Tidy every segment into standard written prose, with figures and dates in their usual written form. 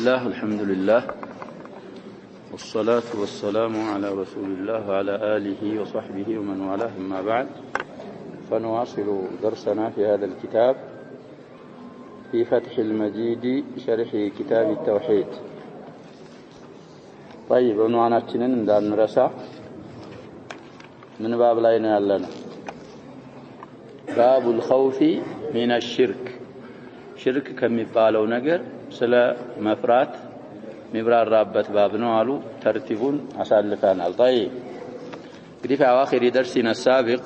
الله الحمد لله والصلاة والسلام على رسول الله وعلى آله وصحبه ومن والاه أما بعد فنواصل درسنا في هذا الكتاب في فتح المجيد شرح كتاب التوحيد. طيب عنواناتنا ندان نرسى من باب لا ينالنا باب الخوف من الشرك شرك كم يبالو نجر سلا مفرات مبرار رابط بابنا على ترتيبون أسالفنا. طيب في أواخر درسنا السابق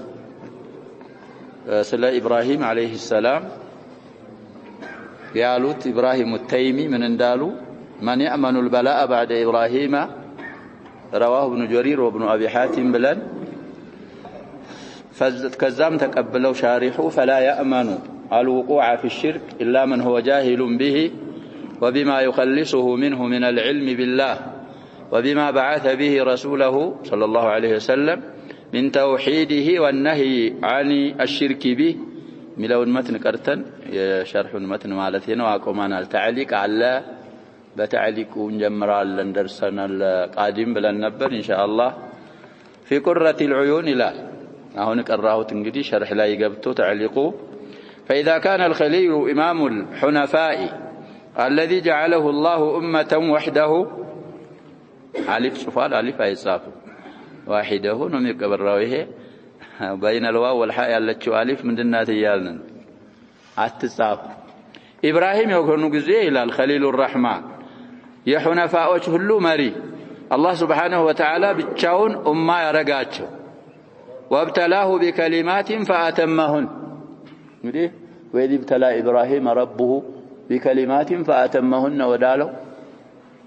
سلا إبراهيم عليه السلام يالوت إبراهيم التيمي من اندالو من يأمن البلاء بعد إبراهيم رواه ابن جرير وابن أبي حاتم بلن فكزام تقبلوا شارحوا فلا يأمن الوقوع في الشرك إلا من هو جاهل به وبما يخلصه منه من العلم بالله وبما بعث به رسوله صلى الله عليه وسلم من توحيده والنهي عن الشرك به. ملون متن كرتن شرح المتن مالتين وأقومنا التعليق على بتعليق ونجمر لندرسنا القادم بلنبر إن شاء الله في قرة العيون. لا هونك الراهو تنجدي شرح لا يقبتو تعليقه. فإذا كان الخليل إمام الحنفاء الذي جعله الله أمة وحده ألف سفال ألف أيصاف واحده نميك بالراويه بين الواو والحاء التي ألف من دنات يالنا التصاف. إبراهيم يكون جزء إلى الخليل الرحمن يحنفاء كله مري الله سبحانه وتعالى بتشاون أمة يرجعته وابتلاه بكلمات فأتمهن. وإذ ابتلى إبراهيم ربه بكلمات فأتمهن ودالو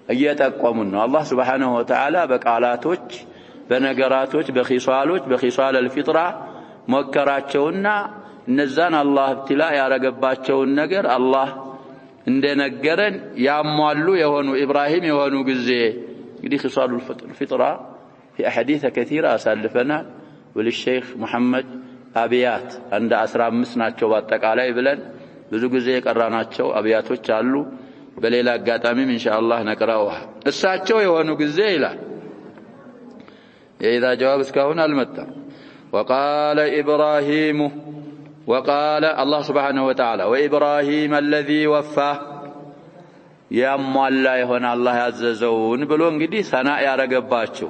أيتقومن الله سبحانه وتعالى بقالاتوች بنغراتوች بخصال الفطرة مكراتቸውና እነዛን الله ابتلاء ያረገባቸውን ነገር الله እንደነገረን ያሟሉ የሆኑ ኢብራሂም የሆኑ ጊዜ እንግዲህ خصال الفطرة في أحاديث كثيرة أسلفنا وللشيخ محمد أبيات عند 15 ናቸው በአጠቃላይ ብለን ብዙ ጊዜ የቀራናቸው አብያቶች አሉ። በሌላ አጋጣሚም ኢንሻአላህ ነቅራውሃ እሳቸው የሆኑ ጊዜ ይላል የኢዛ ጀዋብ እስካሁን አልመጣም። وقال إبراهيم وقال الله سبحانه وتعالى وإبراهيم الذي وفى ያሟላ የሆነ አላህ ያዘዘውን ብሎ እንግዲህ ሰናዕ ያረገባቸው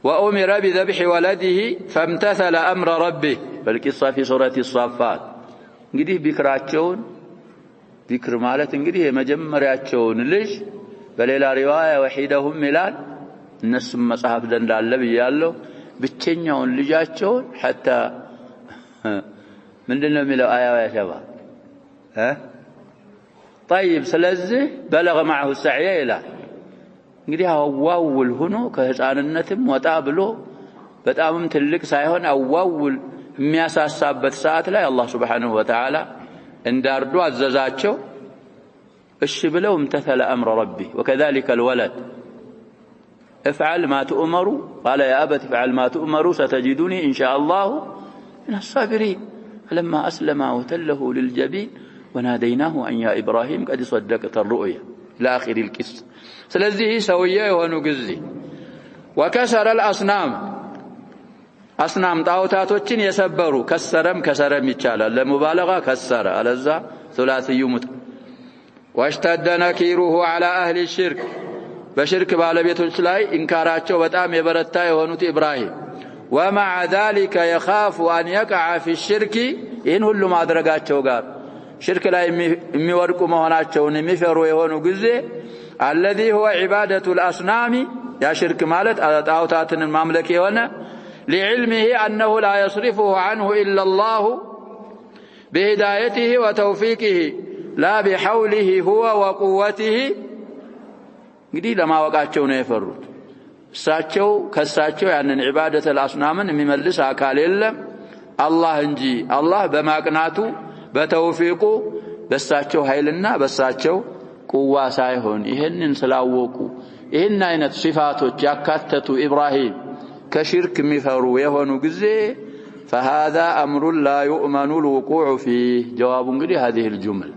وأمر بذبح ولده فامتثل أمر ربه بالقصة في سورة الصافات. እንግዲህ ቢክራቸውን ذكر ማለት እንግዲህ የመጀመሪያቸውን ልጅ በሌላ ሪዋያ ወሂደሁም ይላል እነሱም መጽሐፍ ዘንድ አለ ብያለሁ ብቸኛውን ልጃቸውን حتى ምንድነው የሚለው አያው ያሸባ طيب ስለዚህ بلغ معه السعي ይላል እንግዲህ አዋውል ሆኖ ከህፃንነትም ወጣ ብሎ በጣምም ትልቅ ሳይሆን አዋውል የሚያሳሳበት ሰዓት ላይ አላህ Subhanahu Wa Ta'ala እንዳርዱ አዘዛቸው። እሺ ብለው امتثل امر ربي وكذلك الولد افعل ما تؤمر قال يا ابت افعل ما تؤمر ستجدني ان شاء الله من الصابرين فلما اسلم وتله للجبين وناديناه ان يا ابراهيم قد صدقت الرؤيا الى اخر القصه. ስለዚህ ሰውዬ የሆኑ ጊዜ وكسر الاصنام أصنام طاغوتاتዎችን የሰበሩ ከሰረም ይቻላል ለሙባለጋ ከሰረ አለዛ ثلاثي مت واشتد نكيره على أهل الشرك በሽርክ ባለቤቶች ላይ ኢንካራቸው በጣም የበረታ የሆኑት ኢብራሂም ومع ذلك يخاف أن يقع في الشرك إن ሁሉ ማድረጋቸው ጋር ሽርክ ላይ የሚወድቁ መሆናቸውን የሚፈሩ የሆኑ ጊዜ الذي هو عبادة الأصنام يا شرك ማለት ጣዖታትን ማምለክ የሆነ لعلمه أنه لا يصرفه عنه إلا الله بهدايته وتوفيقه لا بحوله هو وقوته. እንግዲህ ለማወቃቸው ነው የፈሩት እሳቸው ከሳቸው ያንን ዒባደተ الأصنامን የሚመልስ አካል የለም አላህ እንጂ አላህ በማቅናቱ በተውፊቁ በሳቸው ኃይልና በሳቸው ቁዋ ሳይሆን ይሄንን ስላወቁ ይሄን አይነት ሲፋቶች ያካተቱ ኢብራሂም كشرك مفرو يهون جزء فهذا أمر لا يؤمن الوقوع فيه. جواب انجلي هذه الجمل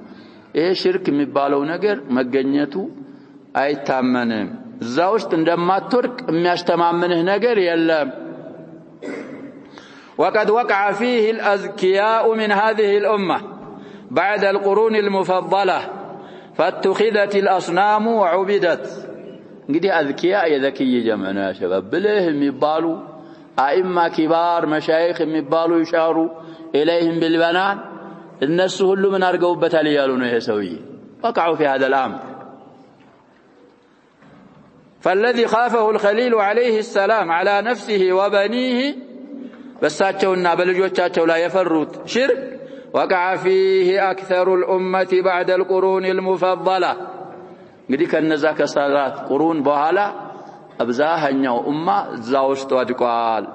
إيه شرك مبالو نجر مجنيته አይታመንም እዛ ውስጥ እንደማትወድቅ የሚያስተማምንህ ነገር የለም وقد وقع فيه الأذكياء من هذه الأمة بعد القرون المفضلة فاتخذت الأصنام وعبدت እንግዲህ أذكياء የዘኪይ ጀምዕ ነው شباب ብልህ የሚባሉ أئمة كبار مشايخ የሚባሉ ይሻሩ إليهم بالبنان الناس ሁሉ ምን አድርገውበታል ይያሉ ነው ይሄ ሰውዬ وقعوا في هذا الأمر فالذي خافه الخليل عليه السلام على نفسه وبنيه بساتشونا بلجوچاچو لا يفرут شرك وقع فيه أكثر الأمة بعد القرون المفضلة እንግዲህ ከነዛ ከሰላት ቁሩን በኋላ አብዛኛው ኡማ እዛው ውስጥ ወድቋል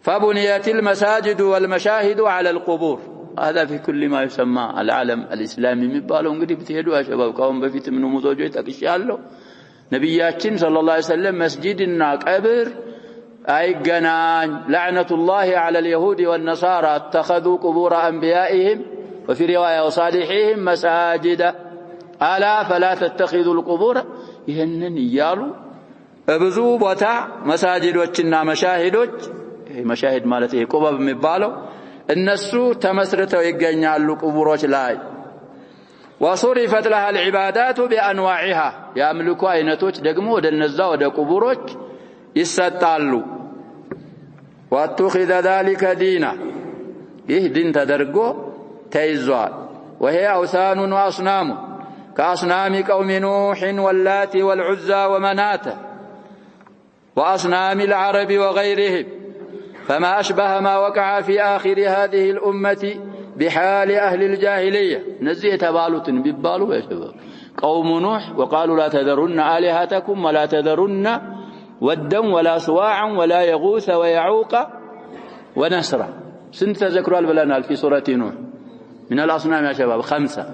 فبنيت المساجد والمشاهد على القبور هذا في كل ما يسمى العالم الإسلامي የሚባለው እንግዲህ ብትሄዱ አሸባብ ካሁን በፊት ምን ሙዞጆ ይጠቅሻለሁ ነብያችን ሰለላሁ ዐለይሂ ወሰለም መስጂድና ቀብር አይገናኝ لعنة الله على اليهود والنصارى اتخذوا قبور أنبيائهم وفي رواية وصالحيهم مساجد ألا فلا تتخذوا القبور ይሄንን ይያሉ በብዙ ቦታ መስጂዶችና መሻሂዶች መሻሂድ ማለት ይሄ ቁበብ የሚባለው እነሱ ተመስርተው ይገኛሉ ቁቡሮች ላይ وصرفت لها العبادات بأنواعها ያምልኩ አይነቶች ደግሞ ወደነዛ ወደ ቁቡሮች ይሰጣሉ واتخذ ذلك دينا ይህ ዲን ተደርጎ ተይዟል وهي أوثان وأصنام كأصنام قوم نوح واللات والعزى ومنات وأصنام العرب وغيرهم فما أشبه ما وقع في آخر هذه الأمة بحال أهل الجاهلية نزيه تبالوت ببالو يا شباب قوم نوح وقالوا لا تذرن آلهتكم ولا تذرن ودا ولا سواعا ولا يغوث ويعوق ونسرا سنت تذكروا البلانال في سورة نوح من الأصنام يا شباب 5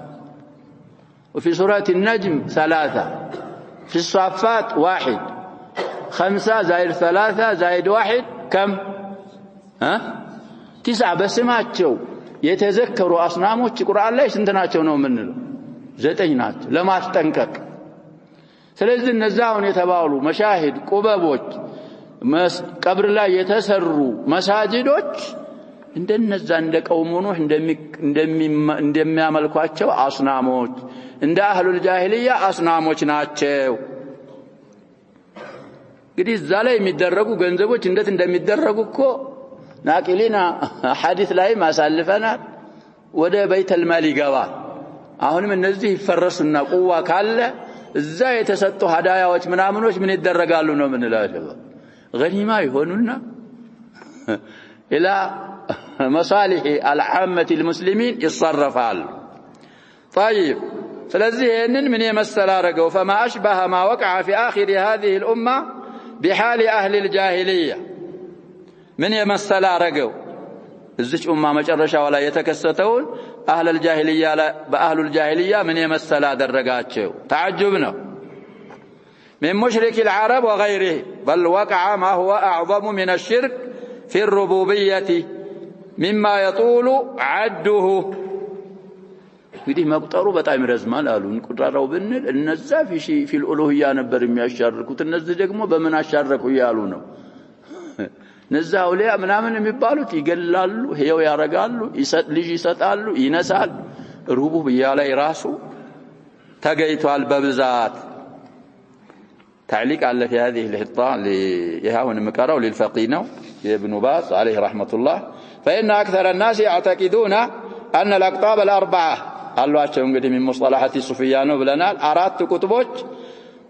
وفي سورة النجم 3 في الصافات 1 5 زائد 3 زائد 1 كم 9 በስማቸው የተዘከሩ አስናሞች ቁርአን ላይ ስንት ናቸው ነው የምንለው 9 ናቸው ለማስጠንቀቅ ስለዚህ እነዛውን የተባሉ መሻሂድ ቁበቦች ቀብር ላይ የተሰሩ መሳጅዶች እንደነዛ እንደ ቀውሙ ኑህ እንደሚያመልኳቸው አስናሞች እንደ አህሉል ጃሂልያ አስናሞች ናቸው እንግዲህ እዛ ላይ የሚደረጉ ገንዘቦች እንዴት እንደሚደረጉ እኮ ናቂሊና ሐዲስ ላይ ማሳልፈናል ወደ በይተል ማል ይገባል አሁንም እነዚህ ይፈረሱና ቁዋ ካለ እዛ የተሰጡ ሀዳያዎች ምናምኖች ምን ይደረጋሉ ነው ምን ይላል ገኒማ ይሆኑና الى مصالح العامه المسلمين يصرفال طيب ስለዚህ ይሄንን ምን የመሰለ አረገው فما اشبه ما وقع في اخر هذه الامه بحال اهل الجاهليه من يمثل አረገው እዚች ኡማ መጨረሻው ላይ የተከሰተውን اهل الجاهليه باهل الجاهليه من يمثل አደረጋቸው تعجب ነው من مشرك العرب وغيره بل وقع ما هو اعظم من الشرك في الربوبيه مما يطول عده እንግዲህ መቁጠሩ በጣም ይረዝማል አሉን ቁጥራው ብንል እነዛ في الالوهيه ነበር የሚያሻርኩት እነዚህ ደግሞ በምን አሻረኩ ያሉ ነው ነዛ አውሊያ ምናምን የሚባሉት ይገላሉ ህየው ያረጋሉ ልጅ ይሰጣሉ ይነሳል ሩቡብያ ላይ ራሱ ተገይቷል በብዛት تعليق على في هذه الحطة ليهاون مقراو للفقينو ابن باز عليه رحمة الله فإن أكثر الناس يعتقدون أن الأقطاب الأربعة قالوا أشهر من مصطلحات الصوفيان بلنا أرات كتبوش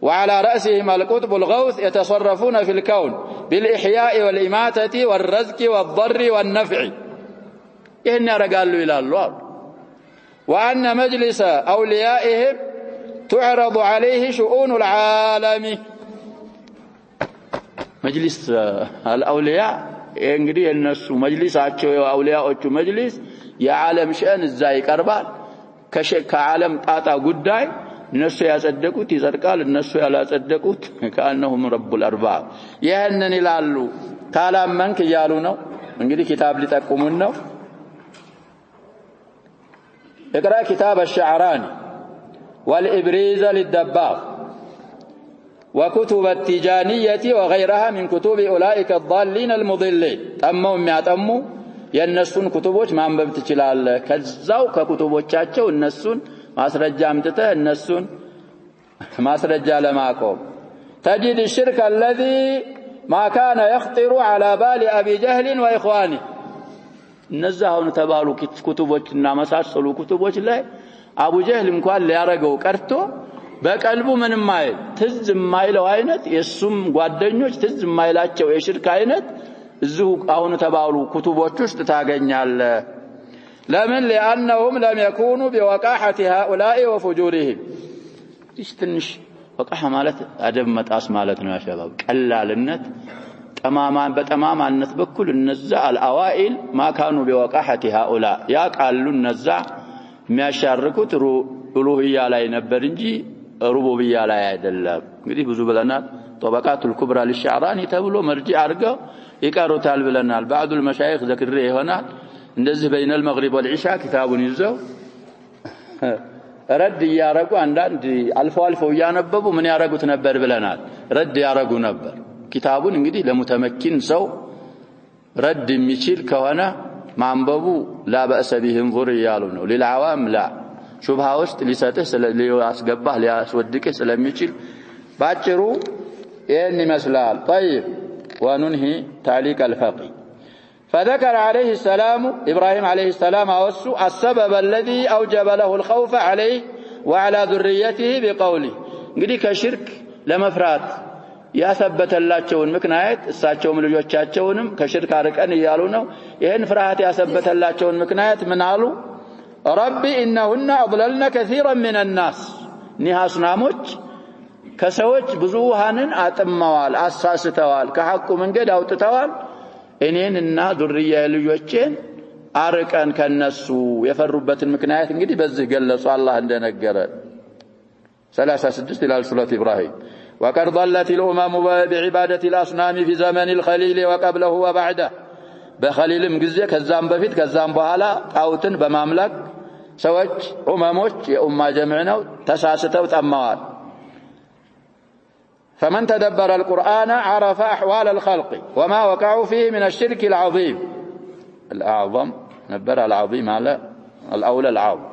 وعلى رأسهم القطب الغوث يتصرفون في الكون بالإحياء والإماتة والرزق والضر والنفع إن رجالوا إلى الله وأن مجلس أوليائهم تعرض عليه شؤون العالم مجلس الأولياء እንግዲህ እነሱ መጅሊሳቸው የአውሊያዎቹ መጅሊስ የዓለም ሸን እዛ ይቀርባል ከዓለም ጣጣ ጉዳይ እነሱ ያጸደቁት ይጸድቃል እነሱ ያላጸደቁት ከአንሁም ረቡል አርባብ ይሄንን ይላሉ ካላመንክ ይያሉ ነው እንግዲህ ኪታብ ሊጠቁሙን ነው اقرا كتاب الشعراني والإبريز للدباغ وكتب التجانية وغيرها من كتب أولئك الضالين المضلين أما يعتموا ينسون كتبوش ما أنبب تشلال كذاو ككتبوشاتشو النسون ما سرجع امتته النسون ما سرجع لماكم تجد الشرك الذي ما كان يخطر على بال أبي جهل وإخوانه نزهون تبالو كتبوشنا مساسلو كتبوش الله أبو جهل مكوال ليارقو كرتو በቀልቡ ምንም ማይል ትዝ ማይለው አይነት የሱም ጓደኞች ትዝ ማይላቸው የሽርክ አይነት እዚሁ አሁን ተባሉ ኩቱቦች ውስጥ ታገኛለ ለምን لانهم لم يكونوا بوقاحه هؤلاء وفجورهم ትንሽ ወቃህ ማለት አደብ መጣስ ማለት ነው ያሸባብ ቀላልነት ጠማማን በጠማማነት በኩል እነዛ አልአዋኢል ما كانوا بوقاحه هؤلاء ያ ቃሉ እነዛ የሚያሻርኩት ሩህያ ላይ ነበር እንጂ ሩቡብያ ላይ አይደለም እንግዲህ ብዙ ብለናል طبقات الكبرى للشعراني ተብሎ مرجع አድርገው ይቀሩታል ብለናል بعض المشايخ ذكر ይሆናል እንደዚህ بين المغرب والعشاء كتابون ይዘው ረድ ያረጉ አንዳንድ አልፈው ያነበቡ ምን ያረጉት ነበር ብለናል ረድ ያረጉ ነበር كتابون እንግዲህ ለሙተመኪን ሰው ረድ የሚችል ከሆነ ማንበቡ لا بأس به انظر ያሉ ነው للعوام لا شبهه ውስጥ ሊሰጥህ ሊያስገባህ ሊያስወድቅህ ስለሚችል ባጭሩ ይሄን ይመስላል طيب وننهي تعليق الفقيه فذكر عليه السلام ابراهيم عليه السلام اوسو السبب الذي اوجب له الخوف عليه وعلى ذريته بقوله እንግዲህ ከሽርክ ለመፍራት ያሰበተላቸውን ምክንያት እሳቸውም ልጆቻቸውንም ከሽርክ አርቀን ይያሉ ነው ይሄን ፍርሃት ያሰበተላቸውን ምክንያት ምን አሉ ربي إنهن أضللن كثيرا من الناس نهاس ناموش كسوج بزوهان أتموال أساستوال كحق من قد أو تتوال إنين النا ذرية لجوشين أركان كالنسو يفربت المكنايات انقدي بزه قلصوا الله عندنا قرأ 36 إلى سورة إبراهيم وقد ضلت الأمم بعبادة الأصنام في زمن الخليل وقبله وبعده بخليل مجزية كزام بفيت كزام بحالا أوتن بمملك سوج أمموش يا أمة جمعنا تساستو تأموال فمن تدبر القرآن عرف أحوال الخلق وما وقعوا فيه من الشرك العظيم الأعظم نبر العظيم على الأولى العظيم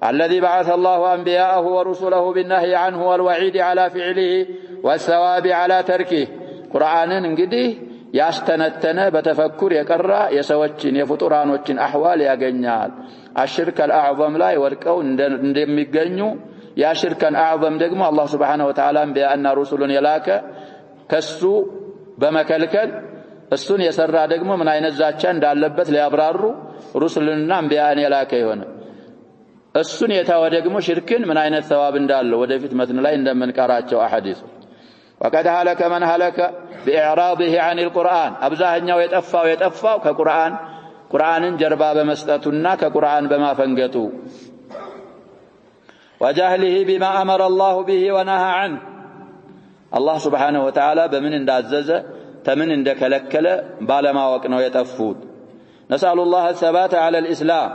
الذي بعث الله أنبياءه ورسله بالنهي عنه والوعيد على فعله والثواب على تركه قرآن انقديه ያስተነተነ በተፈኩር የቀራ የሰዎችን የፍጡራኖችን አህዋል ያገኛል አሽርክ الأعظم ላይ ወድቀው እንደሚገኙ ያ ሽርከን አዕظም ደግሞ አላህ Subhanahu Wa Ta'ala ቢያና ሩሱሉን የላከ ከሱ በመከልከል እሱን የሰራ ደግሞ ምን አይነት ዛቻ እንዳለበት ሊያብራሩ ሩሱሉንና አንቢያን የላከ ይሆነ እሱን የታወ ደግሞ ሽርክን ምን አይነት ثواب እንዳለው ወደፊት መትን ላይ እንደምንቀራቸው አሐዲስ وقد هلك من هلك بإعراضه عن القرآن أبزاهنيا ويتفاو قرآن جربا بمسطتنا كقرآن بما فنقتو وجهله بما أمر الله به ونهى عنه الله سبحانه وتعالى بمن اندعزز تمن اندكلكل بالما وقنو يتفود نسأل الله الثبات على الإسلام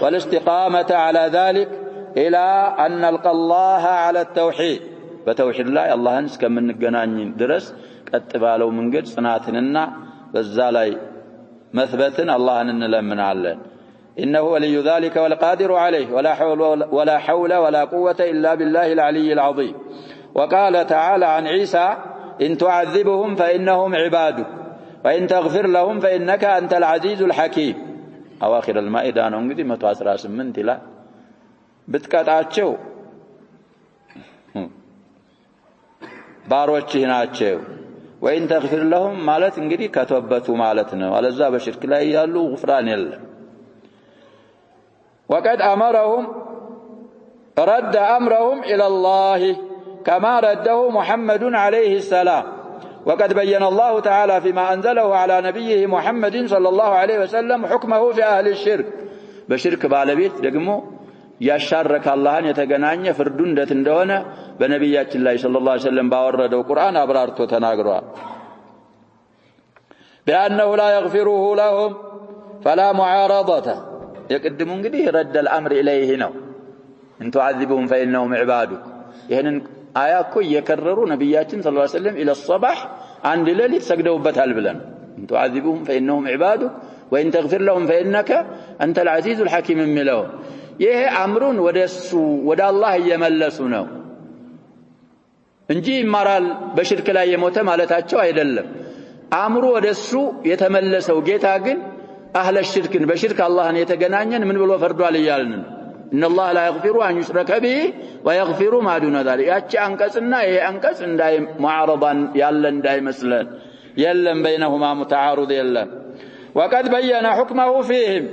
والاستقامة على ذلك إلى أن نلقى الله على التوحيد بتوحيد الله الله نسكن من الجنانين درس كتبالو من قد صنعتنا بالزالاي مثبتنا الله نلمن عليه إنه ولي ذلك والقادر عليه ولا حول ولا قوة إلا بالله العلي العظيم وقال تعالى عن عيسى إن تعذبهم فإنهم عبادك وإن تغفر لهم فإنك أنت العزيز الحكيم أواخر المائدة أنا أنقذي ما تواسر أسمنتي لا بتكاتاتشو باروتشي هناتشو وإن تغفر لهم مالت انقذي كتوبتوا مالتنا ولا الزاب الشرك لا يالو غفران يلا وقد أمرهم رد أمرهم إلى الله كما رده محمد عليه السلام وقد بين الله تعالى فيما أنزله على نبيه محمد صلى الله عليه وسلم حكمه في أهل الشرك بشرك بالبيت دقمو يشارك الله أن يتقنعني فردون دتندونا بنبيات الله صلى الله عليه وسلم باورده القرآن أبرارته تناقروا بأنه لا يغفره لهم فلا معارضته يقدمون قديه رد الأمر إليه نو إن تعذبهم فإنهم عبادك ይሄንን አያ እኮ እየከረሩ ነብያችን ሰለላሁ ዐለይሂ ወሰለም ኢለ الصباح አንድ ሌሊት ሰግደውበታል ብለን إن تعذبهم فإنهم عبادك وإن تغفر لهم فإنك أنت العزيز الحكيم የሚለው ይሄ አምሩን ወደሱ ወደ አላህ እየመለሱ ነው እንጂ ይማራል በሽርክ ላይ የሞተ ማለታቸው አይደለም አምሩ ወደሱ የተመለሰው ጌታ ግን አህለ ሽርክን በሽርክ አላህን የተገናኘን ምን ብሎ ፈርዷል ይያልን إن الله لا يغفر أن يشرك به ويغفر ما دون ذلك ያቺ አንቀጽና ይሄ አንቀጽ እንዳይ ሙዓረዳን ያለ እንዳይ መስለን يلم بينهما متعارض يلم وقد بين حكمه فيهم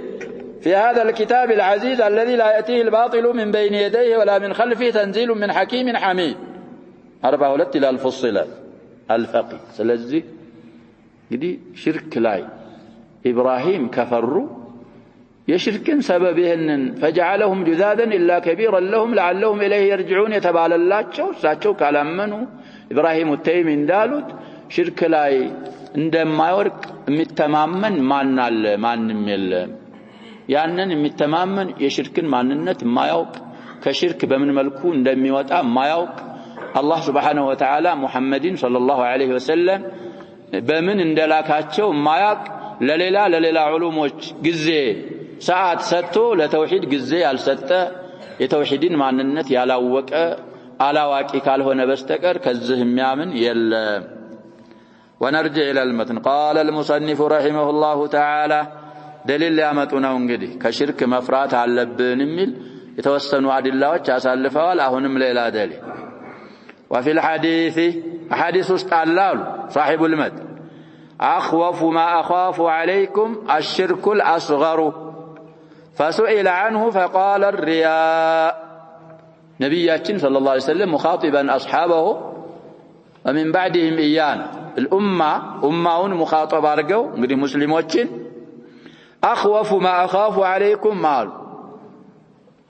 في هذا الكتاب العزيز الذي لا يأتيه الباطل من بين يديه ولا من خلفه تنزيل من حكيم حميد 42 إلى الفصلات الفقه ስለዚህ እንግዲህ ሽርክ ላይ ኢብራሂም ከፈሩ የሽርክን ሰበብ ይሄንን فجعلهم جذاذا إلا كبيرا لهم لعلهم إليه يرجعون የተባለላቸው እሳቸው ካላመኑ ኢብራሂም ወተይም እንዳሉት ሽርክ ላይ እንደማይወርቅ የሚተማመን ማን አለ ማንንም የለም ያንን የሚተማመን የሽርክን ማንነት ማያውቅ ከሽርክ በምን መልኩ እንደሚወጣ ማያውቅ አላህ Subhanahu Wa Ta'ala ሙሐመድን ሰለላሁ ዐለይሂ ወሰለም በምን እንደላካቸው ማያውቅ ለሌላ ዑሉሞች ጊዜ ሰዓት ሰጥቶ ለተውሂድ ጊዜ ያልሰጠ የተውሂድን ማንነት ያላወቀ አላዋቂ ካልሆነ በስተቀር ከዚህ የሚያምን የለም ونرجع إلى المتن قال المصنف رحمه الله تعالى دليل ያመጡና እንግዲህ ከሽርክ መፍራት አለብን የሚል የተወሰኑ አድላዎች ያሳልፈዋል አሁንም ሌላ ደሊል وفي الحديث حديث استعلال صاحب المتن أخوف ما أخاف عليكم الشرك الأصغر فسئل عنه فقال الرياء نبياتنا صلى الله عليه وسلم مخاطبا أصحابه ومن بعدهم إيانا الأمة أمون مخاطب أرجو انقدي مسلموتين أخوف ما أخاف عليكم مال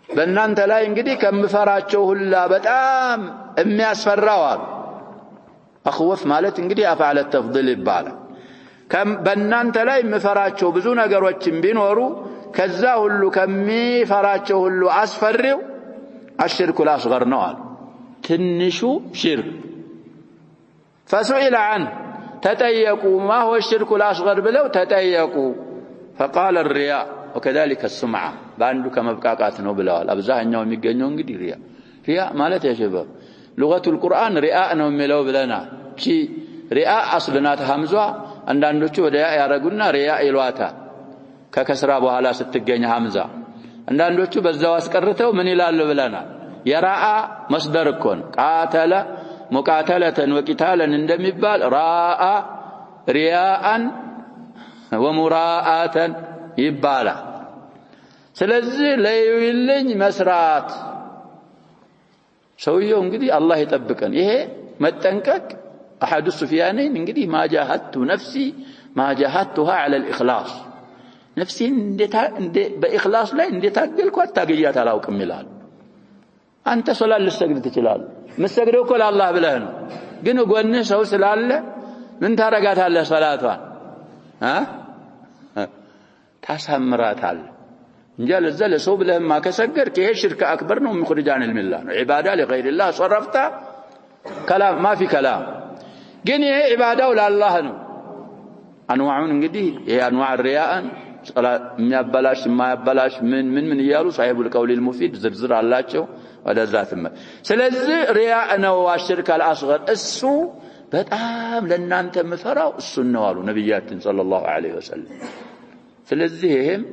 بنانت لا انقدي كم فراتشوه الله بتام أمي أسفراوال أخوف مالت انقدي أفعل التفضيل البالة كم بنانت لا مفراتشو بزون أقروتشن بينورو كذاه اللو كمي فراتشوه اللو أسفروا الشرك الأصغر نوال تنشو شرك فسئل عنه تتيقوا ما هو الشرك الأصغر بلو تتيقوا فقال الرياء وكذلك السمعة باندو كمبقاقات نوبلوال أبزاه النوم يقنون قدي رياء مالت يا شباب لغة القرآن رياء نوم ملو بلنا شي رياء أصلنات همزة عندنا رياء يارقنا رياء إلواتا ككسرى بوهلا ستقين همزة عندنا بزواس كرتو من إلال بلنا يراء مصدر كون قاتل مقاتلة وقتالا እንደሚባል راء رياء ومراءة ይባላል ስለዚህ ለይልኝ መስራት ሰውየው እንግዲህ አላህ ይጠብቀን ይሄ መጠንቀቅ احد السفيانين እንግዲህ ما جاهدت نفسي ما جاهدتها على الاخلاص نفسي እንደ በእخلاص ላይ እንደታገልኩ አታገያት አላውቅም ይላል አንተ ሶላት ልትሰግድ ትችላለህ መስገደው እኮ ለአላህ ብለህ ነው ግን ጎንህ ሰው ስላለ ምን ታረጋታለህ ሶላቷን ታሳምራታለህ እንጂ ለዛ ለሰው ብለህማ ከሰገድክ ይሄ ሽርክ አክበር ነው ምخرجان المله ነው ኢባዳ ለغير الله صرفت كلام ما في كلام ግን ይሄ ኢባዳው ለአላህ ነው አንዋዑን እንግዲህ ይሄ አንዋዕ ሪያአን የሚያበላሽ የማያበላሽ ምን ይያሉ صاحب القول المفيد ዝርዝር አላቸው ወደዛትም ስለዚህ ሪያእ ነው አሽርክ አልአስገር እሱ በጣም ለእናንተ መፈራው እሱ ነው አሉ ነብያችን ሰለላሁ ዐለይሂ ወሰለም ስለዚህ ይሄም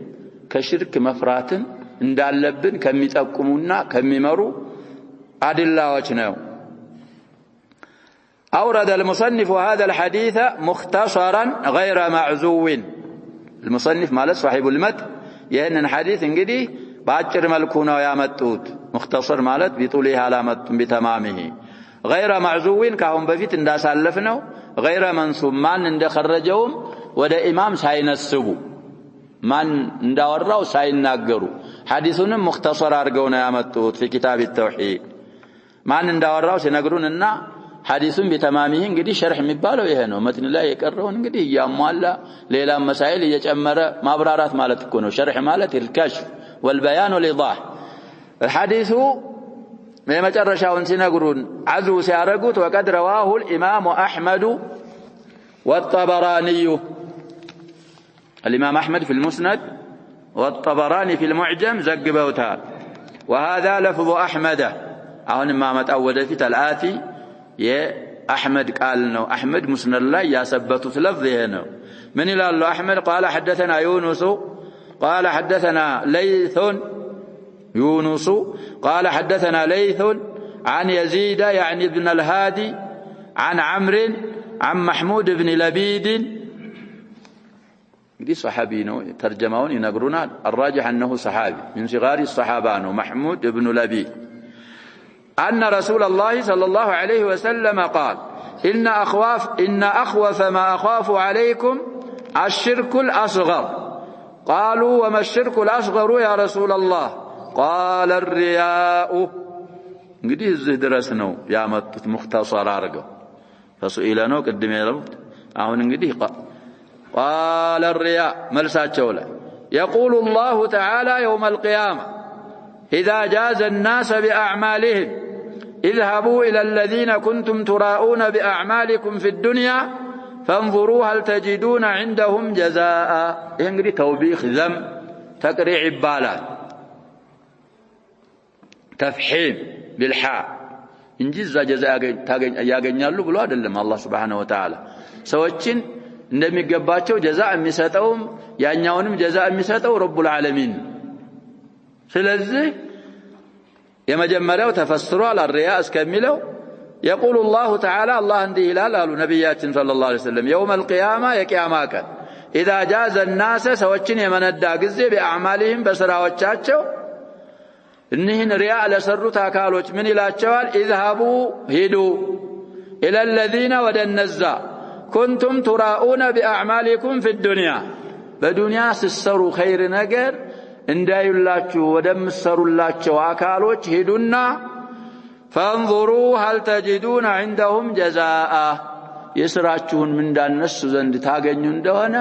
ከሽርክ መፍራትን እንዳለብን ከሚጠቁሙና ከሚመሩ አድላዎች ነው أورد المصنف هذا الحديث مختصرا غير معزو المصنف مالك صاحب المتن يعني الحديث انقدي باجر ملكونا يامتوت مختصر مالت بطوله علامت بتمامه غير معزوين كهم بفيت اندا سالفنو غير منسوب من اند خرجوم ودا امام ساينسبو من اندا وراو سايناغرو حديثن مختصر ارغونا يامتوت في كتاب التوحيد من اندا وراو سينغروننا حديثن بتمامه እንግዲህ شرح የሚባለው ይሄ ነው መትን ላይ የቀረውን እንግዲህ ያሟላ ሌላ መሳይል እየጨመረ ማብራራት ማለት እኮ ነው شرح ማለት الكشف والبيان والايضاح الحديث ما مجرشاون سينغرون عزو سيارغوت وقد رواه الإمام أحمد والطبراني الإمام أحمد في المسند والطبراني في المعجم زقبوتها وهذا لفظ أحمد أهون ما متأود في الآتي يا أحمد قال إنه أحمد مسند الله يا سبته لفظه هنا من إلى الله أحمد قال حدثنا يونس قال حدثنا ليث يونس قال حدثنا ليث عن يزيد يعني ابن الهادي عن عمرو عن محمود بن لبيد دي صحابي ترجمون ينقرون الراجح أنه صحابي من صغار الصحابة محمود بن لبيد أن رسول الله صلى الله عليه وسلم قال إن أخوف ما أخاف عليكم الشرك الأصغر قالوا وما الشرك الأصغر يا رسول الله قال الرياء እንግዲህ እዚህ ድረስ ነው ያመጡት ሙختصر አድርገው فسئل ነው ቅድም ያሉት አሁን እንግዲህ قال الرياء መልሳቸው ላይ يقول الله تعالى يوم القيامة إذا جاز الناس بأعمالهم اذهبوا إلى الذين كنتم تراءون بأعمالكم في الدنيا فانظروا هل تجدون عندهم جزاء እንግዲህ توبيخ ذم تقريع بالات تفحيم بالحاء እንጂ جزاء ያገኛሉ ብሎ አይደለም አላህ Subhanahu Wa Ta'ala ሰዎችን እንደሚገባቸው جزاء የሚሰጠውም ያኛውንም جزاء የሚሰጠው ረቡል ዓለሚን ስለዚህ የመጀመሪያው ተፈስሯል الرياء እስከሚለው يقول الله تعالى الله እንዲህ ይላል አሉ ነብያችን ሰለላሁ ዐለይሂ ወሰለም يوم القيامة የቂያማ ቀን إذا جاز الناس ሰዎችን የመነዳ ጊዜ بأعمالهم በስራዎቻቸው እነህን ሪያ ለሰሩት አካሎች ምን ይላቸዋል اذهبوا ሂዱ الى الذين ودنዛ كنتم تراؤون بأعمالكم في الدنيا በዱንያ ሲሰሩ ኸይር ነገር እንዳይላችሁ ወደምሰሩላቸው አካሎች ሂዱና فانظروا هل تجدون عندهم جزاء የስራችሁን ምንዳነሱ ዘንድ ታገኙ እንደሆነ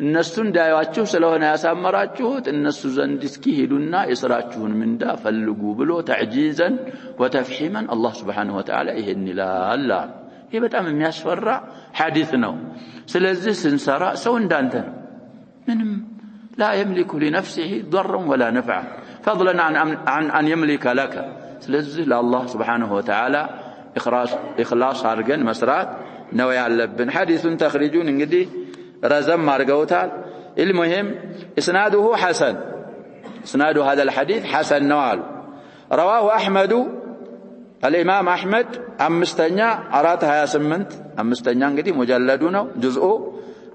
እነሱ እንዳያችሁ ስለሆነ ያሳመራችሁት እነሱ ዘንድ እስኪ ሄዱና የስራችሁን ምንዳ ፈልጉ ብሎ ተዕጂዘን ወተፍሂመን አላህ Subhanahu Wa Ta'ala ይሄን ይላል ይሄ በጣም የሚያስፈራ ሐዲስ ነው ስለዚህ ስንሰራ ሰው እንዳንተ ነው ምንም لا يملك لنفسه ضرا ولا نفعا فضلا عن أن يملك لك ስለዚህ ለአላህ Subhanahu Wa Ta'ala إخلاص አድርገን መስራት ነው ያለብን ሐዲሱን ተخريجون እንግዲህ رزم مارغوتال المهم اسناده حسن اسناد هذا الحديث حسن نوال رواه احمد الامام احمد امستኛ 428 امستኛ እንግዲህ مجلد ነው جزء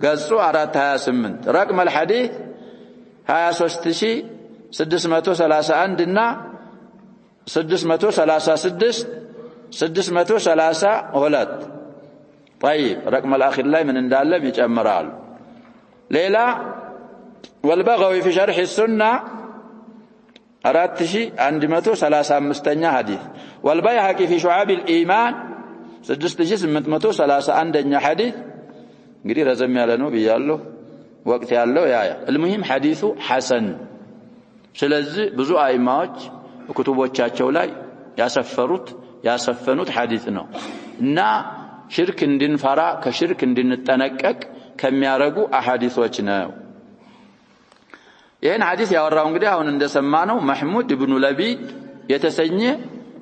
ገጹ 428 رقم الحديث 23631 እና 636 632 طيب رقم الآخر لا من اندال بيجمرال ليلى والبغوي في شرح السنة أراتشي عند 135 حديث والبيهقي في شعاب الإيمان 631 حديث እንግዲህ ረዘም ያለ ነው ብያለሁ ወቅት ያለው ያ المهم حديث حسن ስለዚህ ብዙ አይማዎች ኩቱቦቻቸው ላይ ያሰፈኑት حديث ነው እና ሽርክ እንድንፈራ ከሽርክ እንድንጠነቀቅ ከሚያረጉ አሐዲሶች ነው ይሄን ሐዲስ ያወራው እንግዲህ አሁን እንደሰማነው محمود بن لبيد የተሰኘ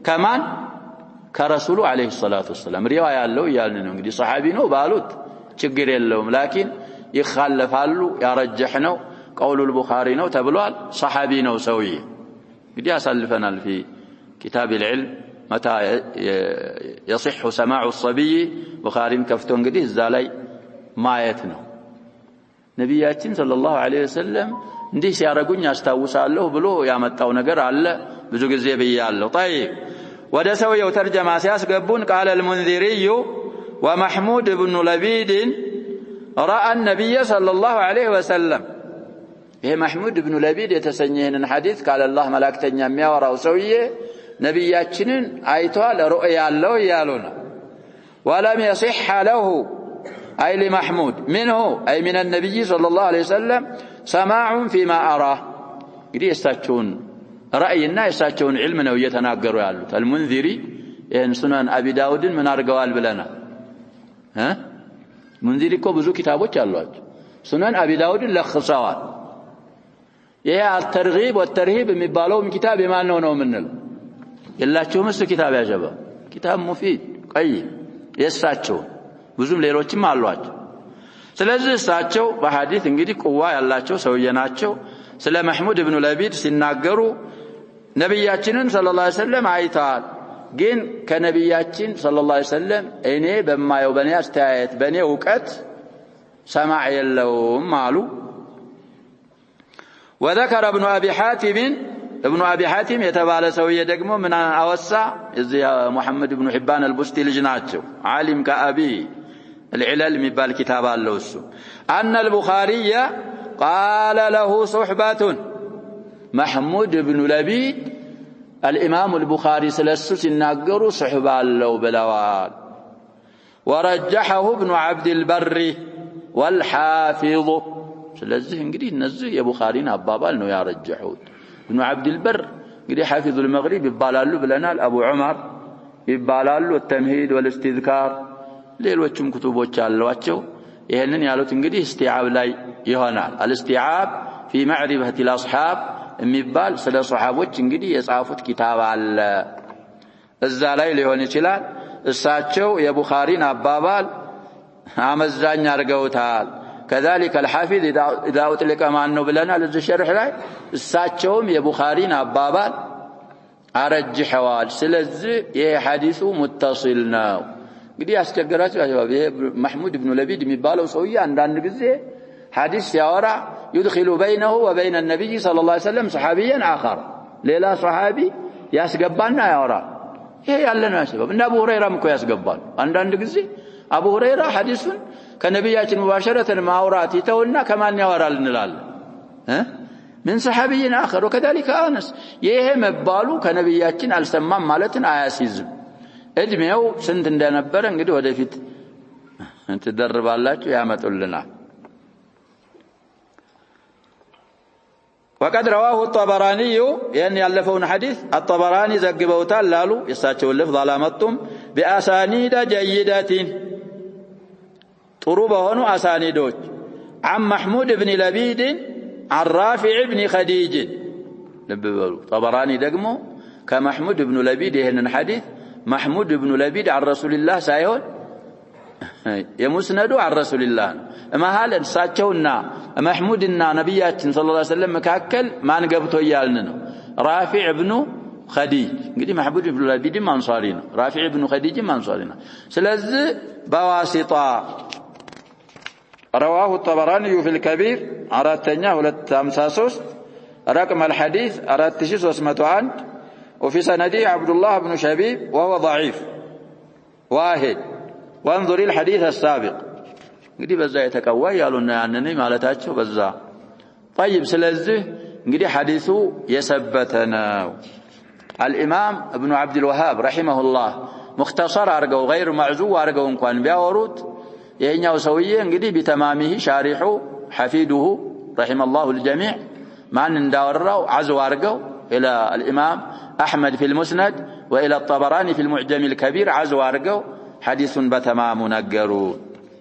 ከማን ከረሱሉ አለይሂ ሰላቱ ወሰለም ሪዋያ ያለው ያልን ነው እንግዲህ ሱሐቢ ነው ባሉት ችግር የለውም ላኪን ይخالፋሉ ያረጀህ ነው قول البخاري ነው ተብሏል ሱሐቢ ነው ሰውዬ እንግዲህ ያሳልፈናል في كتاب العلم متى يصح سماع الصبي بخاري كفتو እንግዲህ እዛ ላይ ማየት ነው ነብያችን ሰለላሁ ዐለይሂ ወሰለም እንዲህ ሲያረጉኝ አስተዋውሳለሁ ብሎ ያመጣው ነገር አለ ብዙ ጊዜ በያለው طيب ወደ ሰውየው ተርጀማ ሲያስገቡን قال المنذري ومحمود بن لبيد راى النبي صلى الله عليه وسلم ይሄ محمود بن لبيد የተሰኘህን ሐዲስ قال الله መላእክተኛ የሚያወራው ሰውዬ ነብያችንን አይቷል ሩእያ ያለው ያሉና ولم يصح له اي لمحمود منه اي من النبي صلى الله عليه وسلم سماع فيما اراه እንግዲህ እሳቸውን رأينا يساتشون علمنا ويتناقروا يالوت المنذري إن سنن أبي داود من أرقوال بلنا منذري كو بزو كتابوش يالوت سنن أبي داود لخصوال ይሄ الترغيب والترهيب የሚባለው كتاب ما ነው ምንል የላቸው መስ كتاب ያጀባ كتاب مفيد ቀይ የሳቸው ብዙም ሌሎችም አሏቸው ስለዚህ እሳቸው በሐዲስ እንግዲህ ቁዋ ያላቸው ሰውዬ ናቸው ስለ መህሙድ ኢብኑ ለቢድ ሲናገሩ ነብያችንን ሰለላሁ ዐለይሂ ወሰለም አይተዋል ግን ከነብያችን ሰለላሁ ዐለይሂ ወሰለም እኔ በማየው በኔ አስተያየት በኔ ዕውቀት ሰማዕ የለውም አሉ وذكر ابن أبي حاتم يتبالى سوية دقمه من أوسع محمد بن حبان البستي لجناته عالم كأبي العلل مبال كتاب اللوسو أن البخاري قال له صحبة محمود بن لبيد الإمام البخاري سلسس الناقر صحبة اللو بلوال ورجحه ابن عبد البر والحافظ ስለዚህ እንግዲህ እነዚህ የቡኻሪን አባባል ነው ያረጀሁት ابن عبد البر እንግዲህ حافظ المغرب ይባላሉ ብለናል አቡ ዑመር ይባላሉ التمهيد والاستذكار ሌሎችም ኩቱቦች አሏቸው ይሄንን ያሉት እንግዲህ استيعاب ላይ ይሆናል الاستيعاب في معرفة الاصحاب የሚባል ስለ ሱሐቦች እንግዲህ የጻፉት ኪታብ አለ እዛ ላይ ሊሆን ይችላል እሳቸው የቡኻሪን አባባል አመዛኝ አርገውታል كذلك الحافظ إذا أطلق ما أنه بلنا للشرح لا الساتشوم يا بخارين أبابال أرجح حوال سلزي يه حديث متصلنا قد يستقرأت محمود بن لبيد مبالو سويا عندنا نجزي حديث يورع يدخل بينه وبين النبي صلى الله عليه وسلم صحابيا آخر ليلا صحابي يسقبالنا يورع هي يالنا شباب إن أبو هريرة مكو يسقبال عندنا نجزي أبو هريرة حديث كنبيات مباشرة معورات يتونا كمان يورال نلال من صحابي آخر وكذلك أنس يهم بالو كنبيات السمام مالتنا آياسيزم ادميو سنت ندنبرن قد ودفت انت تدرب الله يا متولنا وقد رواه الطبراني يعني يلفون حديث الطبراني زقبوتال لالو يساتشو اللفظ ظلامتهم بأسانيد جيدة طروبه هنا أسانيدوش عن محمود بن لبيد عن رافع بن خديج طبراني دقمو كمحمود بن لبيد هنا الحديث محمود بن لبيد عن رسول الله سايون يمسندو عن رسول الله ما هلا ساتشونا محمودنا نبياتنا صلى الله عليه وسلم مكاكل ما نقبتو يالنا رافع بن خديج قدي محمود بن لبيد منصارينا رافع بن خديج منصارينا سلازي بواسطة رواه الطبراني في الكبير أراتنيا ولتامساسوس رقم الحديث أراتشيس واسمتوان وفي سندي عبد الله بن شبيب وهو ضعيف واحد وانظر الحديث السابق قدي بزا يتكوى يالونا عنني مالتاتشو بزا طيب سلازه قدي حديثه يثبتنا الإمام ابن عبد الوهاب رحمه الله مختصر أرقو غير معزو أرقو انكوان بياورود يهنيا وسوية انقدي بتمامه شارحه حفيده رحم الله الجميع مع نداورو عزو أرقو إلى الإمام أحمد في المسند وإلى الطبراني في المعجم الكبير عزو أرقو حديث بتمام نقرو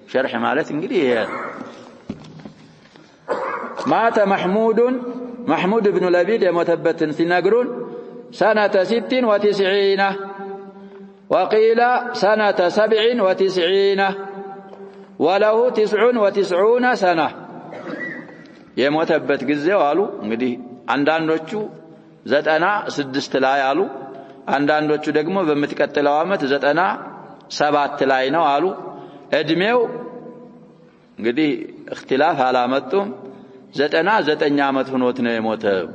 شرح مالت انقدي مات محمود بن لبيد متبت سنقرون سنة 96 وقيل سنة 97 وله 99 سنة يموتبت جزء قالوا እንግዲህ አንዳንዶቹ 96 ላይ አሉ አንዳንዶቹ ደግሞ በመተከተለው አመት 97 ላይ ነው አሉ እድሜው እንግዲህ اختلاف አላመጡም 99 አመት ሆኖት ነው የሞተው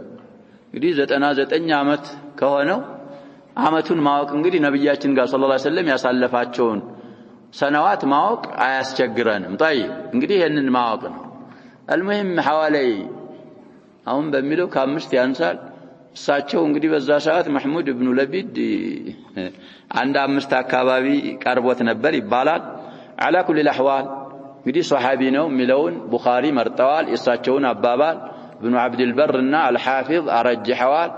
እንግዲህ 99 አመት ከሆነው አመቱን ማወቅ እንግዲህ ነብያችን ጋር ሰለላሁ ዐለይሂ ወሰለም ያሳለፋቸውን سنوات معوق አያስቸግረንም طيب እንግዲህ ይሄንን ማወቅ ነው المهم حوالي አሁን በሚለው ከአምስት ያንሳል እሳቸው እንግዲህ በዛ ሰዓት محمود ابن لبيد አንድ አምስት አካባቢ ቀርቦት ነበር ይባላል على كل الاحوال እንግዲህ ሱሐቢ ነው ሚለውን ቡኻሪ መርጠዋል እሳቸውን አባባል ابن عبد البر እና الحافظ አረጅሐዋል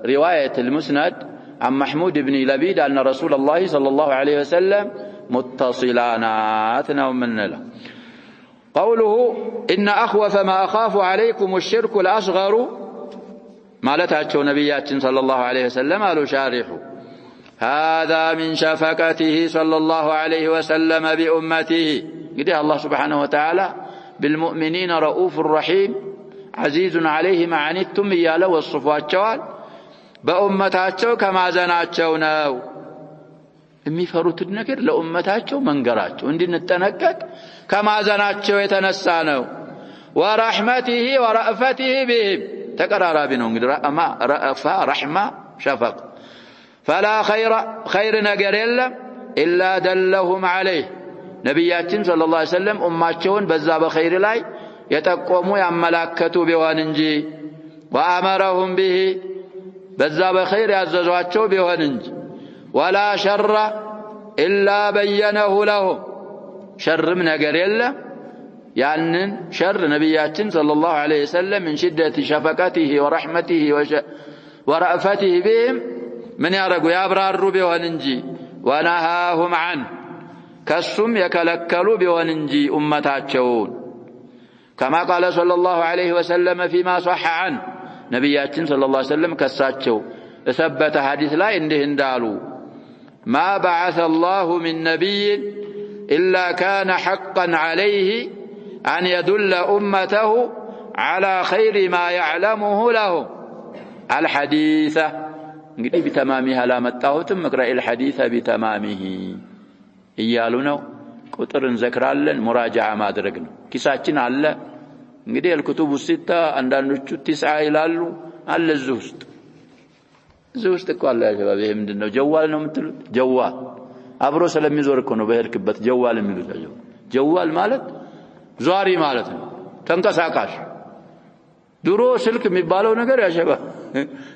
رواية المسند عن محمود بن لبيد أن رسول الله صلى الله عليه وسلم متصلاناتنا ومن له. قوله إن أخوف ما أخاف عليكم الشرك الأصغر ما لتعجوا نبيات صلى الله عليه وسلم قالوا شارحوا هذا من شفقته صلى الله عليه وسلم بأمته. قد الله سبحانه وتعالى بالمؤمنين رؤوف رحيم عزيز عليه ما عنتم إياله والصفوات شوال بأمتاتشو كما زناتشو ناو የሚፈሩት ነገር ለኡመታቸው መንገራቸው እንድንጠነቀቅ ከማዘናቸው የተነሳ ነው። ወራህመቲሂ ወራእፈቲሂ ቢሂም ተቀራራቢ ነው እንግዲህ ረአፋ ረህማ ሸፈቅ ፈላ ኸይር ነገር የለም ኢላ ደለሁም ዐለይህ ነብያችን ሰለላሁ ዐለይሂ ወሰለም ኡማቸውን በዛ በኸይር ላይ የጠቆሙ ያመላከቱ ቢሆን እንጂ ወአመረሁም ቢሂ በዛ በኸይር ያዘዟቸው ቢሆን እንጂ ولا شر إلا بينه لهم شر من نجر الله يعني شر نبياتنا صلى الله عليه وسلم من شدة شفقته ورحمته ورأفته بهم من يرقوا يابرار بوننجي ونهاهم عنه كالسم يكلكلوا بوننجي أمتاتشون كما قال صلى الله عليه وسلم فيما صح عنه نبياتنا صلى الله عليه وسلم كساتشو ثبت حديث لا عنده اندالو ما بعث الله من نبي إلا كان حقا عليه أن يدل أمته على خير ما يعلمه لهم الحديث እንግዲህ بتمامها لا متاوتم مقرأ الحديث بتمامه እያሉነው ቁጥር እንዘክራለን ሙራጃዓ ማድረግ ነው። ኪሳችን አለ እንግዲህ الكتب الستة አንዳንዶቹ 9 ይላሉ አለ زوجت قال يا شباب ይሄ ምንድነው ጀዋል ነው የምትሉት ጀዋል አብሮ ስለሚዞር እኮ ነው በሄድክበት ጀዋል የሚሉት ጀዋል ማለት ዟሪ ማለት ነው ተንቀሳቃሽ ድሮ ስልክ የሚባለው ነገር ያ شباب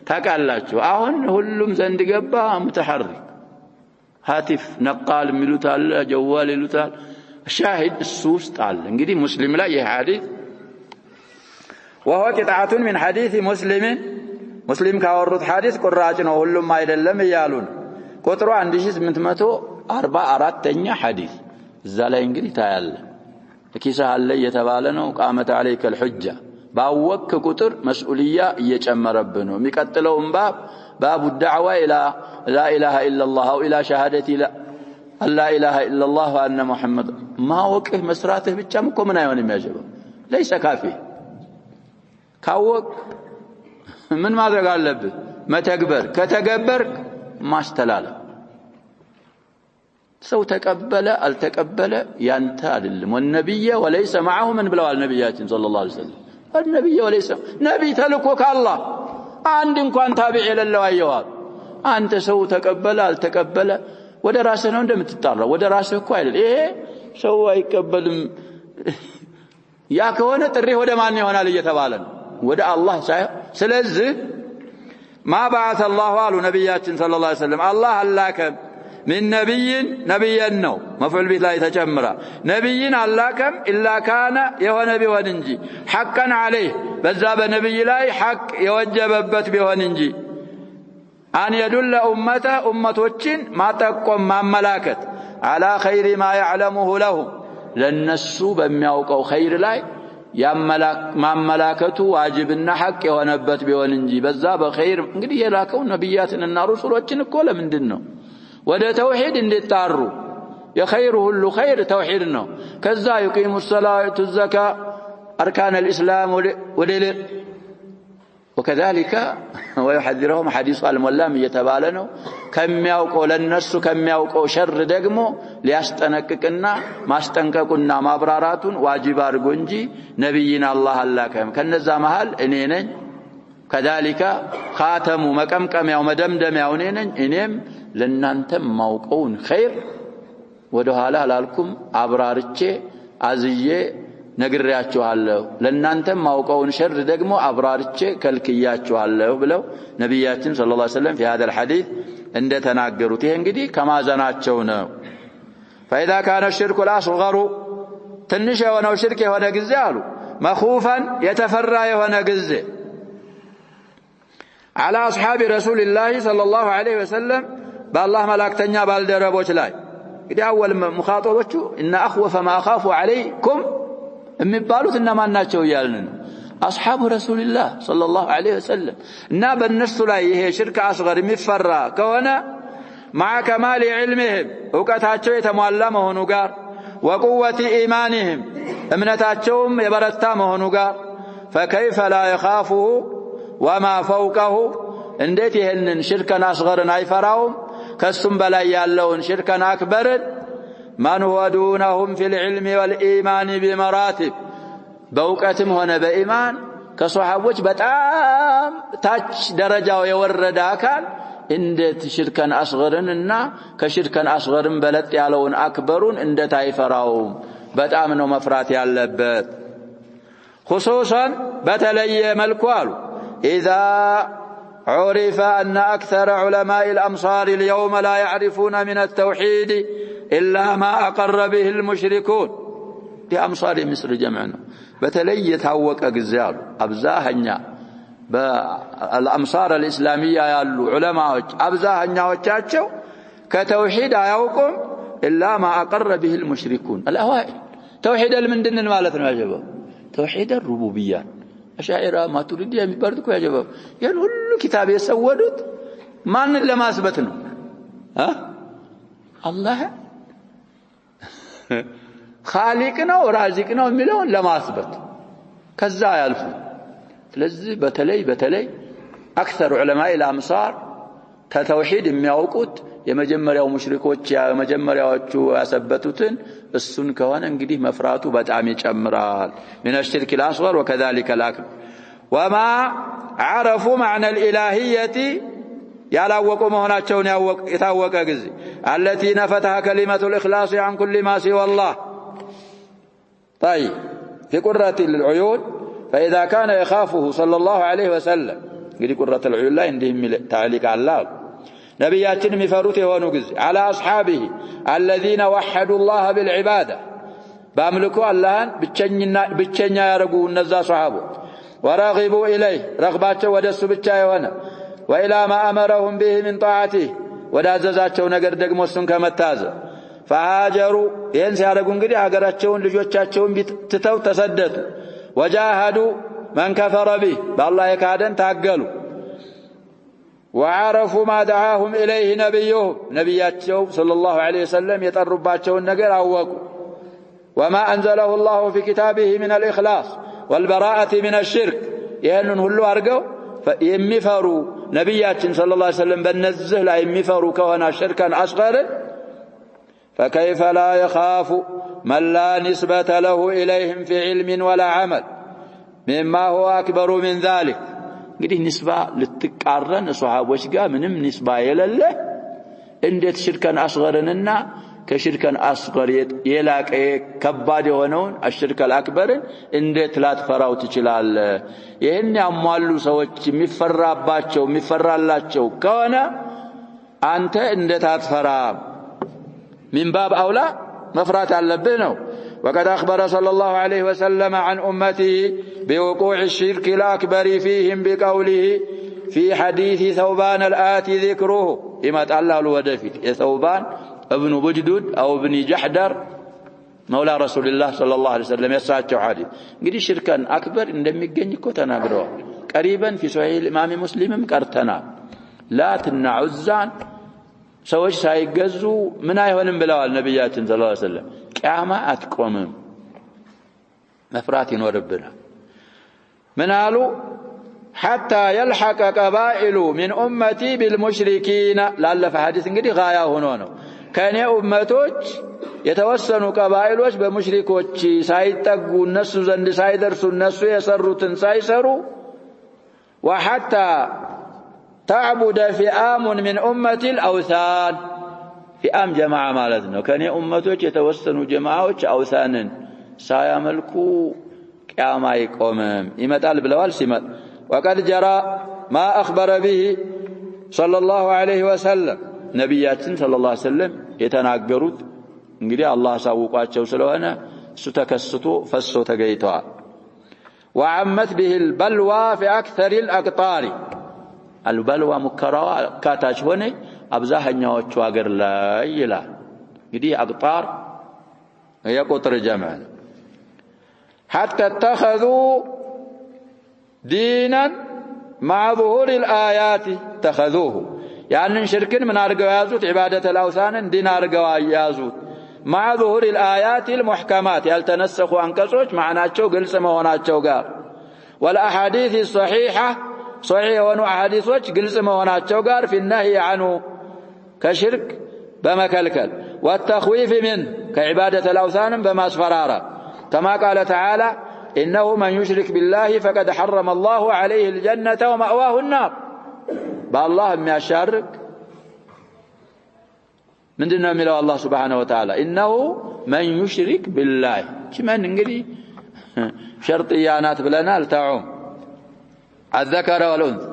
ታውቃላችሁ አሁን ሁሉም ዘንድ ገባ متحرك هاتف نقال የሚሉት አለ ጀዋል ይሉታል ሻሂድ እሱ ውስጥ አለ እንግዲህ ሙስሊም ላይ ይሄ ሐዲስ وهو قطعة من حديث مسلم كاورط حديث قراጭ ነው ሁሉም አይደለም ይያሉን ቁጥሩ 1844ኛ ሐዲስ እዛ ላይ እንግዲህ ታያለ ኪሳ አለ የተባለ ነው ቃመት عليك الحجة ባወክ ቁጥር መስኡልያ እየጨመረብህ ነው የሚቀጥለውም باب الدعوة إلى لا إله إلا الله أو إلى شهادة لا إله إلا الله وأن محمد ما وقه مسراته ብቻም እኮ ምን አይሆንም ያጀበው ليس كافي ካወክ ምን ማድረግ አለብህ መተግበር ከተገበርክ ማስተላለፍ ሰው ተቀበለ አልተቀበለ ያንተ አይደለም والنبي وليس معه من ብለዋል ነብያችን ሰለላሁ ዐለይሂ ወሰለም النبي وليس ነብይ ተልኮ ከአላህ አንድ እንኳን ታቢዕ የሌለው አየዋል አንተ ሰው ተቀበለ አልተቀበለ ወደ ራስህ ነው እንደምትጣራው ወደ ራስህ እኮ አይደል ይሄ ሰው አይቀበልም ያ ከሆነ ጥሪ ወደ ማን ይሆናል እየተባለ ነው ወደ አላህ ሳይሆን ስለዚህ ما بعث الله على نبياتنا صلى الله عليه وسلم الله አላከም من نبي ነው مفعول به ላይ ተጨምራ ነብይን አላከም إلا كان የሆነ ቢሆን እንጂ حقا عليه በዛ በነብይ ላይ ሐቅ የወጀበበት ቢሆን እንጂ أن يدل أمتوችን ማጠቆም ማመላከት على خير ما يعلمه لهم ለነሱ በሚያውቀው ኸይር ላይ ማመላከቱ ዋጅብና ሐቅ የሆነበት ቢሆን እንጂ በዛ በኸይር እንግዲህ የላከው ነብያትንና ረሱሎችን እኮ ለምንድነው ወደ ተውሂድ እንዲጣሩ የኸይሩ ሁሉ ኸይር ተውሂድ ነው ከዛ يقيم الصلاة الزكاة أركان الإسلام ودل وكذلك ويحذرهم حديث المولام እየተባለ ነው ከሚያውቀው ለነሱ ከሚያውቀው ሸር ደግሞ ሊያስጠነቅቅና ማስጠንቀቁና ማብራራቱን ዋጅብ አድርጎ እንጂ ነብይን አላህ አላከም ከነዛ መሃል እኔ ነኝ كذلك خاتم መቀምቀሚያው መደምደሚያው እኔ ነኝ እኔም ለናንተ ማውቀውን ኸይር ወደ ኋላ አላልኩም አብራርቼ አዝዬ ነግሬያችኋለሁ ለናንተ ማውቀውን ሸር ደግሞ አብራርቼ ከልክያችኋለሁ ብለው ነብያችን ሰለላሁ ዐለይሂ ወሰለም في هذا الحديث እንደተናገሩት ይሄ እንግዲህ ከማዘናቸው ነው فاذا كان الشرك الاصغر ትንሽ የሆነው ሽርክ የሆነ ጊዜ አሉ መኹፋን የተፈራ የሆነ ጊዜ على أصحاب رسول الله صلى الله عليه وسلم بالله ملاكتنيا بالدربوش لاي إذا أول مخاطبته إن أخوف ما أخاف عليكم የሚባሉት እነማን ናቸው ያልን أصحاب رسول الله صلى الله عليه وسلم እና በእነሱ ላይ ይሄ ሽርክ አስገር የሚፈራ ከሆነ مع كمال علمهم ዕውቀታቸው የተሟላ መሆኑ ጋር وقوة إيمانهم እምነታቸውም የበረታ መሆኑ ጋር فكيف لا يخافه وما فوقه እንዴት ይሄንን ሽርከን አስገርን አይፈራውም ከሱም በላይ ያለውን ሽርከን አክበርን من هو دونهم في العلم والإيمان بمراتب በእውቀትም ሆነ በኢማን ከሷሃቦች በጣም ታች ደረጃው የወረደ አካል እንዴት ሽርከን አስገርንና ከሽርከን አስገርን በለጥ ያለውን አክበሩን እንዴት አይፈራውም በጣም ነው መፍራት ያለበት خصوصا በተለየ መልኩ አሉ اذا عرف ان اكثر علماء الامصار اليوم لا يعرفون من التوحيد الا ما اقر به المشركون دي امصار مصر جمعنا በተለይ የታወቀ ጊዜ አሉ አብዛኛ በአልአምሳር الاسلاميه ያሉ ዑለማዎች አብዛኛዎቻቸው ከተውሂድ አያውቁም الا ما اقر به المشركون الاوائل توحيد ምንድነው ማለት ነው ያጀበው توحيد الربوبيه اشاعره ماتريديه የሚባሉት እኮ ያጀበው ያን ሁሉ ኪታብ የሰወዱት ማንን ለማስበት ነው አላህ خالق ነው ራዚቅ ነው የሚለውን ለማስበት ከዛ ያልፉ ስለዚህ በተለይ اكثر علماء الامصار ተተውሂድ የሚያውቁት የመጀመሪያው ሙሽሪኮች የመጀመሪያዎቹ ያሰበቱትን እሱን ከሆነ እንግዲህ መፍራቱ በጣም ይጨምራል من الشرك الاصغر وكذلك الاكبر وما عرفوا معنى الالهيه ያላወቁ መሆናቸውን የታወቀ ጊዜ التي نفتها كلمه الاخلاص عن كل ما سوى الله طيب في قرة العيون فإذا كان يخافه صلى الله عليه وسلم قد قرة العيون لا عندهم تعليق على الله نبياتنا مفروته ونقز على أصحابه الذين وحدوا الله بالعبادة باملكوا الله بتشنيا يرقوا النزا صحابه ورغبوا إليه رغباته ودسوا بالشايوانا وإلى ما أمرهم به من طاعته وداززاته نقر دقموسن كمتازة فهاجروا ينسى يارقوا انقدي عقراتشون لجوتشاتشون بتتو تسددوا وجاهدوا من كفر به بالله يكادن تاقلوا وعرفوا ما دعاهم إليه نبيهم نبياتهم صلى الله عليه وسلم يترباتشون نقر عوقوا وما أنزله الله في كتابه من الإخلاص والبراءة من الشرك يهنون هلو أرقوا فيمفروا نبياتهم صلى الله عليه وسلم بالنزه لا يمفروا كونا شركا أصغر فكيف لا يخاف من لا نسبة له إليهم في علم ولا عمل مما هو أكبر من ذلك እንግዲህ ንስባ ልትቃረን ሷሃቦች ጋር ምንም ንስባ የሌለ እንዴት ሽርከን አስገርንና ከሽርከን አስገር የላቀ ከባድ የሆነውን አሽርከል አክበርን እንዴት ላትፈራው ትችላለህ ይሄን ያሟሉ ሰዎች የሚፈራባቸው የሚፈራላቸው ከሆነ አንተ እንዴት አትፈራም من باب أولى مفرات اللبنه وقد أخبر صلى الله عليه وسلم عن أمته بوقوع الشرك الأكبر فيهم بقوله في حديث ثوبان الآتي ذكره إما تألّه الودفت ثوبان ابن بجدود أو ابن جحدر مولى رسول الله صلى الله عليه وسلم يساعده حديث قد شركا أكبر عندما يجنكو تناقروا قريبا في صحيح الإمام مسلم كرتنا لا تنع الزان ሰዎች ሳይገዙ ምን አይሆንም ብለዋል ነብያችን ሰለላሁ ዐለይሂ ወሰለም ቂያማ አትቆምም መፍራት ይኖርብናል ምን አሉ حتى يلحق قبائل من امتي بالمشركين ላለፈ ሐዲስ እንግዲህ ጋያ ሆኖ ነው ከኔ ኡመቶች የተወሰኑ ቀባኢሎች በሙሽሪኮች ሳይጠጉ እነሱ ዘንድ ሳይደርሱ እነሱ የሰሩትን ሳይሰሩ وحتى تعبد فئام من أمة الأوثان فئام جماعة مالتنا كان أمتوش يتوسنوا جماعوش أوثانا سيملكوا كاما يقومم إمتال بلوال سمت وقد جرى ما أخبر به صلى الله عليه وسلم نبياتنا صلى الله عليه وسلم يتناقروا እንግዲህ አላህ ሳውቋቸው ስለሆነ እሱ ተከስቶ ፈሶ ተገይቷል وعمت به البلوى في أكثر الأقطار البلوى مكراوا كاتاች ሆነ አብዛኛዎቹ ሀገር ላይ ይላል እንግዲህ አቅጣር የቁጥር ጀማዕ حتى اتخذوا دينا مع ظهور الآيات اتخذوه يعني شركن من አርገው ያዙት عبادة الأوثان دين አርገው ያዙት مع ظهور الآيات المحكمات ያልተነሰኹ አንቀጾች ማዕናቸው ግልጽ መሆናቸው ጋር والأحاديث الصحيحة صحيح وأحاديثዎች ግልጽ መሆናቸው ጋር في النهي عنه كشرك بمكلكل والتخويف من كعبادة الأوثان بماسفرارة كما قال تعالى إنه من يشرك بالله فقد حرم الله عليه الجنة ومأواه النار بالله ما يشارك من دنا من الله سبحانه وتعالى إنه من يشرك بالله كمان نقولي شرطيانات بلنا التعوم الذكر والأنثى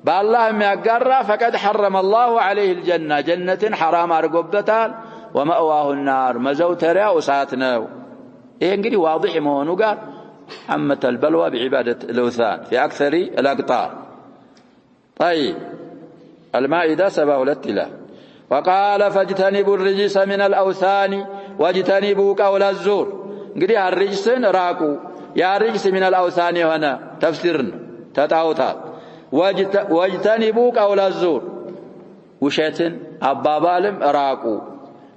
بالله ما يقرى فقد حرم الله عليه الجنة جنة حرام أرقبتال ومأواه النار مزوترا وساتنا إيه نقولي واضح مهونو قال عمة البلوى بعبادة الأوثان في أكثر الأقطار طيب المائدة 72 وقال فاجتنبوا الرجس من الأوثان واجتنبوا قول الزور نقولي الرجس راقوا يا رجس من الأوثان هنا تفسيرنا تتعوتات واجتنبوا قول الزور وشتن أبابالم راقوا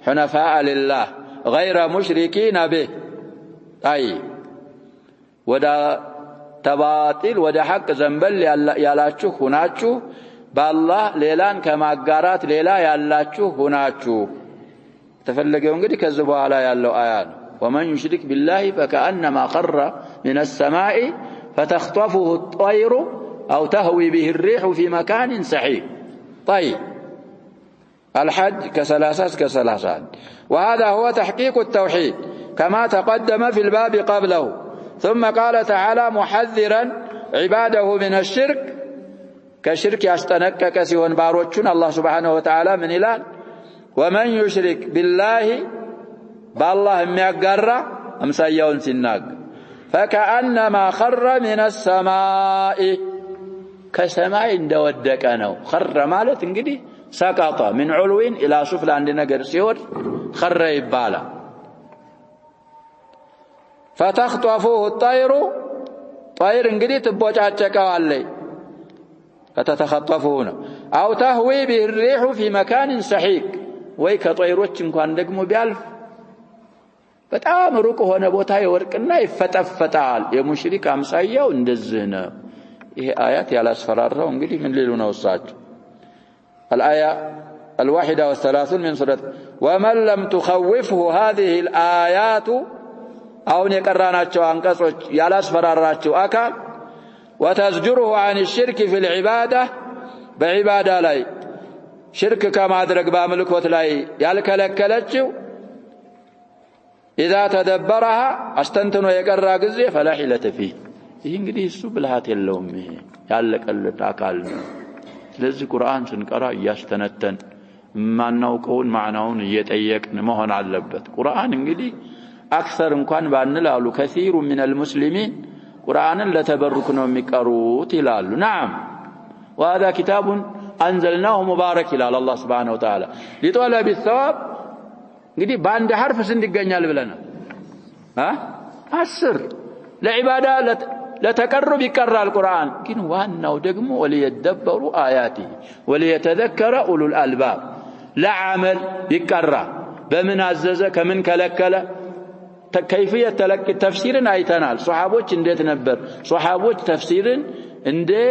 حنفاء لله غير مشركين به طيب ودا تباطل ودا حق زنبل ያላችሁ ሁናችሁ بالله ሌላን ከማጋራት ሌላ ያላችሁ ሁናችሁ ተፈለገው እንግዲህ ከዚህ በኋላ ያለው አያ ነው ومن يشرك بالله فكأنما خر من السماء فتخطفه الطير أو تهوي به الريح في مكان سحيق طيب الحج كثلاثة وهذا هو تحقيق التوحيد كما تقدم في الباب قبله ثم قال تعالى محذرا عباده من الشرك كشرك يستنكك سيون باروچون الله سبحانه وتعالى من إلال ومن يشرك بالله بالله ميقرى أمسيون سناق فكأنما خر من السماء كسماء دودك أنه خر مالت انقدي سقط من علو إلى سفل عندنا قرسيور خر يبالا فتخطفوه الطير طير انقدي تبوچاچكوا علي فتتخطفونه أو تهوي به الريح في مكان سحيق ويك طيروች እንኳን ደግሞ ቢያልፍ በጣም ሩቅ ሆነ ቦታ ይወርቅና ይፈጠፈጣል የሙሽሪክ አምሳያው እንደዚህ ነው ይሄ አያት ያላስፈራራው እንግዲህ ምን ሊሉ ነው እሳቸው الآية 31 من سورة ومن لم تخوفه هذه الآيات አሁን የቀራናቸው አንቀጾች ያላስፈራራቸው አካል وتزجره عن الشرك في العبادة بعبادة ላይ ሽርክ ከማድረግ በአምልኮት ላይ ያልከለከለችው إذا تدبرها استنتنو የቀራ ጊዜ فلا حيلة فيه ይህ እንግዲህ እሱ ብልሃት የለውም ይሄ ያለቀለት አካል ነው ስለዚህ ቁርአን ስንቀራ ያስተነተን ማናውቀውን ማዕናውን እየጠየቅን መሆን አለበት ቁርአን እንግዲህ أكثر እንኳን ባንላሉ كثير من المسلمين قرآن لتبرك ነው የሚቀሩት ይላሉ نعم وهذا كتاب أنزلناه مبارك إلى الله سبحانه وتعالى لطلب الثواب እንግዲህ በአንድ حرف ስንት ይገኛል ብለናል 10 ለዒባዳ ለተቀርብ ይቀራል القرآن ግን ዋናው ደግሞ وليدبروا آياته وليتذكر أولو الألباب لعمل ይቀራ በምን አዘዘ ከምን ከለከለ كيفية تلقي تفسيرنا أيتنال صحابوش انديت نبر صحابوش تفسيرن اندي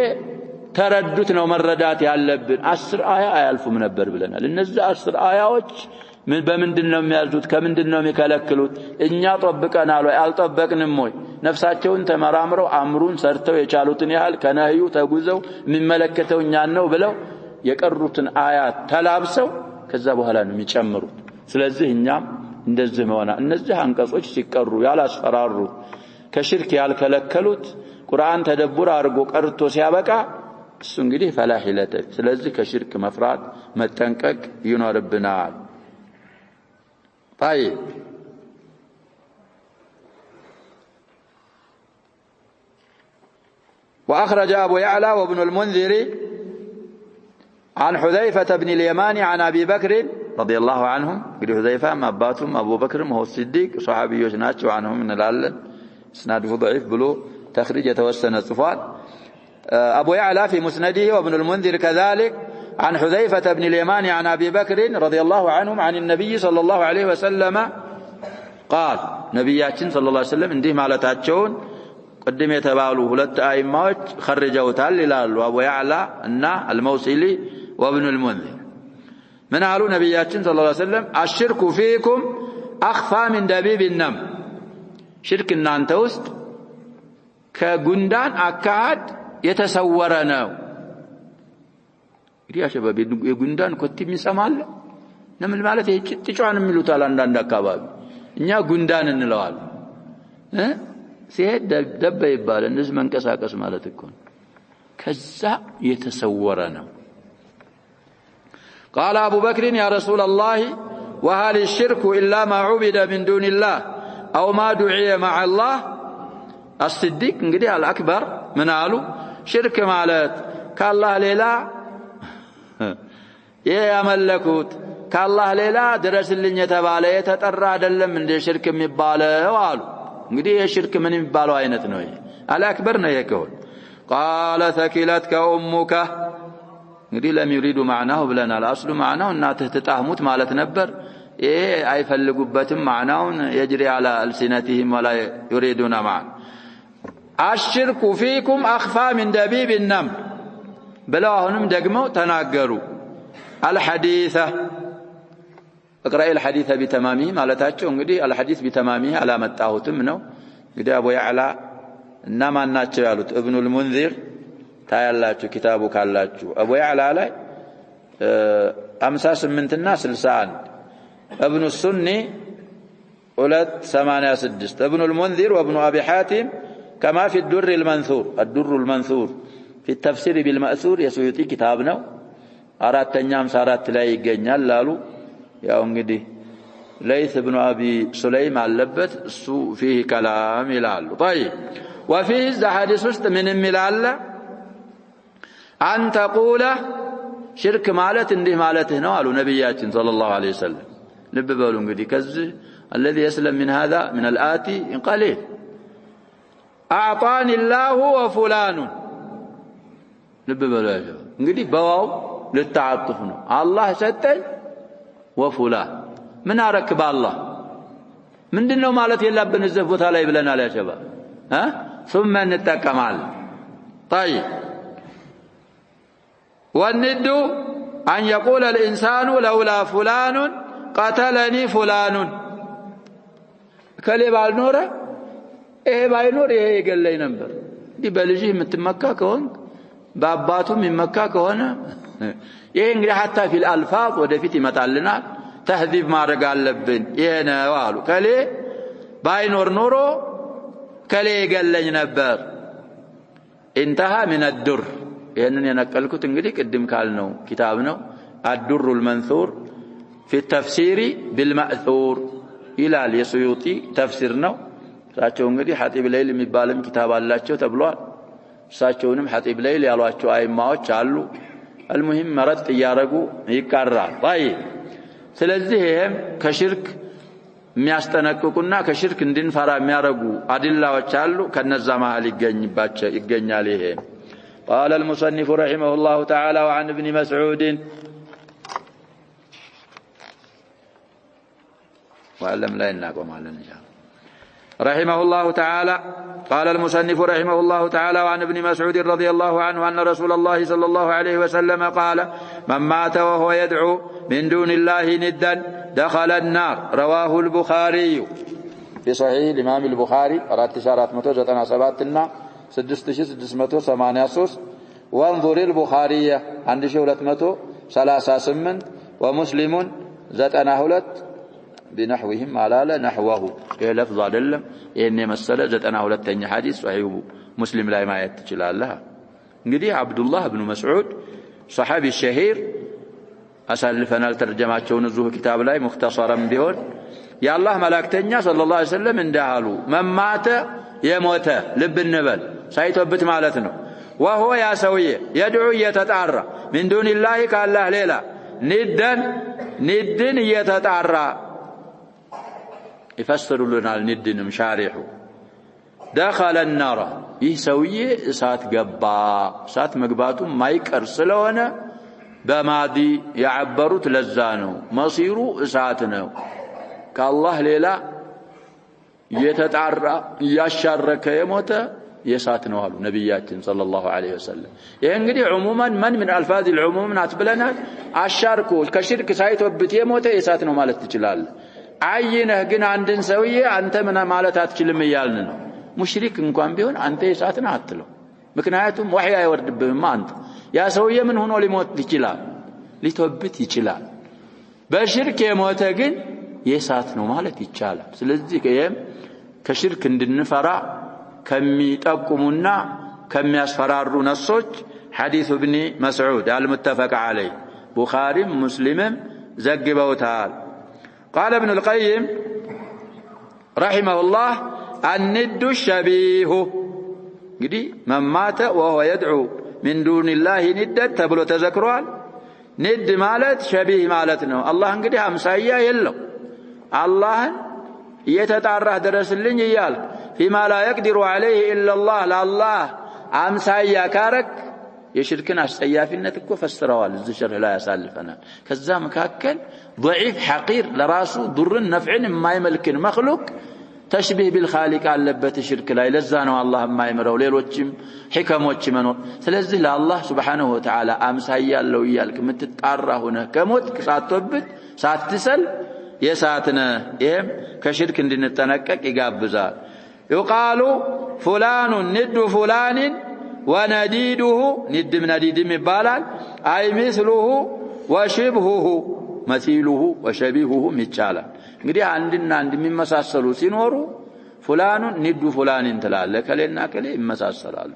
ترددنا ومردات يعلبن 10 آية ألف منبر بلنا لنزل 10 آيات من بمندنا ميازوت كمندنا ميكالكلوت إنيا طبقنا لو ألطبقنا موي نفساتهم تمرامروا أمرون سرتوا يشالوتن يحال كناهيو تغوزوا من ملكتوا نيانو بلو يقرروتن آيات تلابسوا كذابوا هلا የሚጨምሩት ስለዚህ እኛም እንደዚህ መሆና እነዚህ አንቀጾች ሲቀሩ ያላስፈራሩ ከሽርክ ያልከለከሉት ቁርአን ተደቡር አድርጎ ቀርቶ ሲያበቃ እሱ እንግዲህ ፈላሂለተ ስለዚህ ከሽርክ መፍራት መጠንቀቅ ይኖርብናል طيب وأخرج أبو يعلى وابن المنذر عن حذيفة بن اليمان عن أبي بكر رضي الله عنهم قال حذيفة ما أباتهم أبو بكر وهو الصديق صحابي يجناتوا عنهم من العلن اسناده ضعيف بلو تخريج يتوسن الصفات أبو يعلى في مسنده وابن المنذر كذلك عن حذيفة بن اليمان عن أبي بكر رضي الله عنهم عن النبي صلى الله عليه وسلم قال نبياتنا صلى الله عليه وسلم انديه مالتاتشون قدم يتبالوا هلت أئمات خرجوا تاللال وأبو يعلى النا الموصلي وابن المنذر من قالوا نبياتنا صلى الله عليه وسلم الشرك فيكم أخفى من دبيب النمل شرك እናንተ ውስጥ ከጉንዳን አካድ የተሰወረ ነው እንግዲህ አሸባብ የጉንዳን ኮቲም ይሰማል ነምል ማለት ይሄ ጥጫን የሚሉታል አንዳንድ አካባቢ እኛ ጉንዳን እንለዋል ሲሄድ ደበ ይባላል እንደዚህ መንቀሳቀስ ማለት እኮ ከዛ የተሰወረ ነው قال ابو بكر يا رسول الله وهل الشرك الا ما عبد من دون الله أو ما دعي مع الله الصديق እንግዲህ الأكبر من قالوا شرك ማለት ከአላህ ሌላ ያመለኩት ከአላህ ሌላ ድረስልኝ የተባለ የተጠራ አይደለም እንደ ሽርክ የሚባለው አሉ እንግዲህ የሽርክ ምን የሚባለው አይነት ነው ይሄ الأكبر ነው ይከው قال ثكلتك امك እንግዲህ لم يريد معناه ብለናል اصل معناه እናትህ ትጣህሙት ማለት ነበር ይሄ አይፈልጉበትም ማዕናውን يجري على ألسنتهم ولا يريدون معنى الشرك فيكم أخفى من دبيب النمل بلا هنم دقموا تناقروا الحديثة اقرأ الحديث بتمامه مالتاتشو انقدي الحديث بتمامه على متاهتم نو قد أبو يعلى إنما الناتشو يالوت ابن المنذر تايالاتشو كتابك اللاتشو أبو يعلى علي أمساس من الناس لسان ابن السني ولد 86 ابن المنذر وابن أبي حاتم كما في الدر المنثور في التفسير بالمأثور يسويتي كتابنا أراد تنيام سارات لا يجنيال لالو يا انقدي ليث ابن أبي سليم اللبت فيه كلام لالو طيب وفيه الحديث من الملال أن تقول شرك مالت انديه مالته نوالو نبياتنا صلى الله عليه وسلم لب بالو انقدي كذب الذي يسلم من هذا من الآتي قليل أعطاني الله وفلان لب بالو يا شباب انقدي بواو للتعاطف الله ستي وفلان من أركب الله من دنو مالت يلابن الزفوت علي بلنا يا شباب ثم نتكمل طيب والند أن يقول الإنسان لولا فلان قتلني فلان كلي بالنور إيه باينور إيه يقول لي نمبر دي بلجيه متمكة كون باباتو من مكة كون إيه انقل حتى في الألفاظ ودفيتي متعلنا تهذيب ما رقال لبن إيه نوالو كلي باينور نورو كلي يقول لي نمبر انتهى من الدر إنني نقلكو تنقلي قدم كالنو كتابنا الدر المنثور في التفسير بالمأثور إلى اليسيوطي تفسيرنا ساتشو انقلي حتيب ليل مبالم كتاب الله تبلوان ساتشو نم حتيب ليل يالواتشو آيماوات شالو المهم مرد يارقو يكرر طيب سلزيهم كشرك مياستنككنا كشرك ندين فرا ميارقو أدلا وشالو كنزامها يقني عليهم قال المصنف رحمه الله تعالى وعن ابن مسعود وعلم لا يناكم على النجاة رحمه الله تعالى قال المصنف رحمه الله تعالى وعن ابن مسعود رضي الله عنه أن رسول الله صلى الله عليه وسلم قال من مات وهو يدعو من دون الله ندا دخل النار رواه البخاري في صحيح الإمام البخاري أراد تشارات متوجة سباتنا 6683 وانظر البخارية عند شولة متو 38 ومسلم 92 بنحوهم على نحوه إيه لفظ عدلم إني مسألة 92 حديث صحيح مسلم لا ما يتجلال لها نقدي عبد الله بن مسعود صحابي الشهير أسألفنا الترجمات شون الزوه كتاب لاي مختصرا بيون يا الله ملاكتنيا صلى الله عليه وسلم اندهالو من مات يموت لب النبل سايتوبت مالتنا وهو يا سوية يدعو يتطارى من دون الله كالله ليلا ندن يتطارى يفسر لنا الندن مشارحه دخل النار يسويه سات قبا سات مقباتو ما يكر سلونا بماضي يعبروا تلزانو مصيرو ساتنا كالله ليلا يتطارى يشارك يموت يساتنا قالوا نبياتنا صلى الله عليه وسلم يعني عموما من الفاظ العموم ناتبلنا اشاركو كشرك سايتوبت يموت يساتنا ማለት ይችላል عينه ግን አንድን ሰውዬ አንተ ምን ማለት አትችልም ይያልን ነው ሙሽሪክ እንኳን ቢሆን አንተ የሳትን አትለው ምክንያቱም ወህይ አይወርድብህም አንተ ያ ሰውዬ ምን ሆኖ ሊሞት ይችላል ሊተውበት ይችላል በሽርክ የሞተ ግን የሳት ነው ማለት ይቻላል ስለዚህ ከሽርክ እንድንፈራ ከሚጠቁሙና ከሚያስፈራሩ ነሶች ሐዲስ ابن مسعود المتفق عليه بخاري مسلم ዘግበውታል قال ابن القيم رحمه الله الند الشبيه እንግዲህ من مات وهو يدعو من دون الله ندا ተብሎ ተዘክሯል ند ማለት ሸቢህ ማለት ነው አላህ እንግዲህ አምሳያ የለው አላህን የተጣራህ ድረስልኝ ይያል فيما لا يقدر عليه الا الله لله አምሳያ ካረክ የሽርክን አስጸያፊነት እኮ ፈስረዋል እዚህ ሸርህ ላይ ያሳልፈናል ከዛ መካከል ضعيف حقير ለራሱ ضرን ነፍዕን የማይመልክን مخلوق تشبيه بالخالق አለበት ሽርክ ላይ ለዛ ነው አላህ የማይምረው ሌሎችም ህከሞች መኖር ስለዚህ ለአላህ Subhanahu Wa Ta'ala አምሳያ ያለው ይያልክ ምትጣራ ሆነ ከሞት ሳትወብት ሳትሰል የሳትነ ይሄም ከሽርክ እንድንጠነቀቅ ይጋብዛል يقال فلان ند فلان ونديده ند من نديد ይባላል አይ مثله وشبهه مثيله وشبيهه ይቻላል እንግዲህ አንድና አንድ የሚመሳሰሉ ሲኖሩ فلان ند فلان እንተላለ ከለና ከለ ይመሳሰላሉ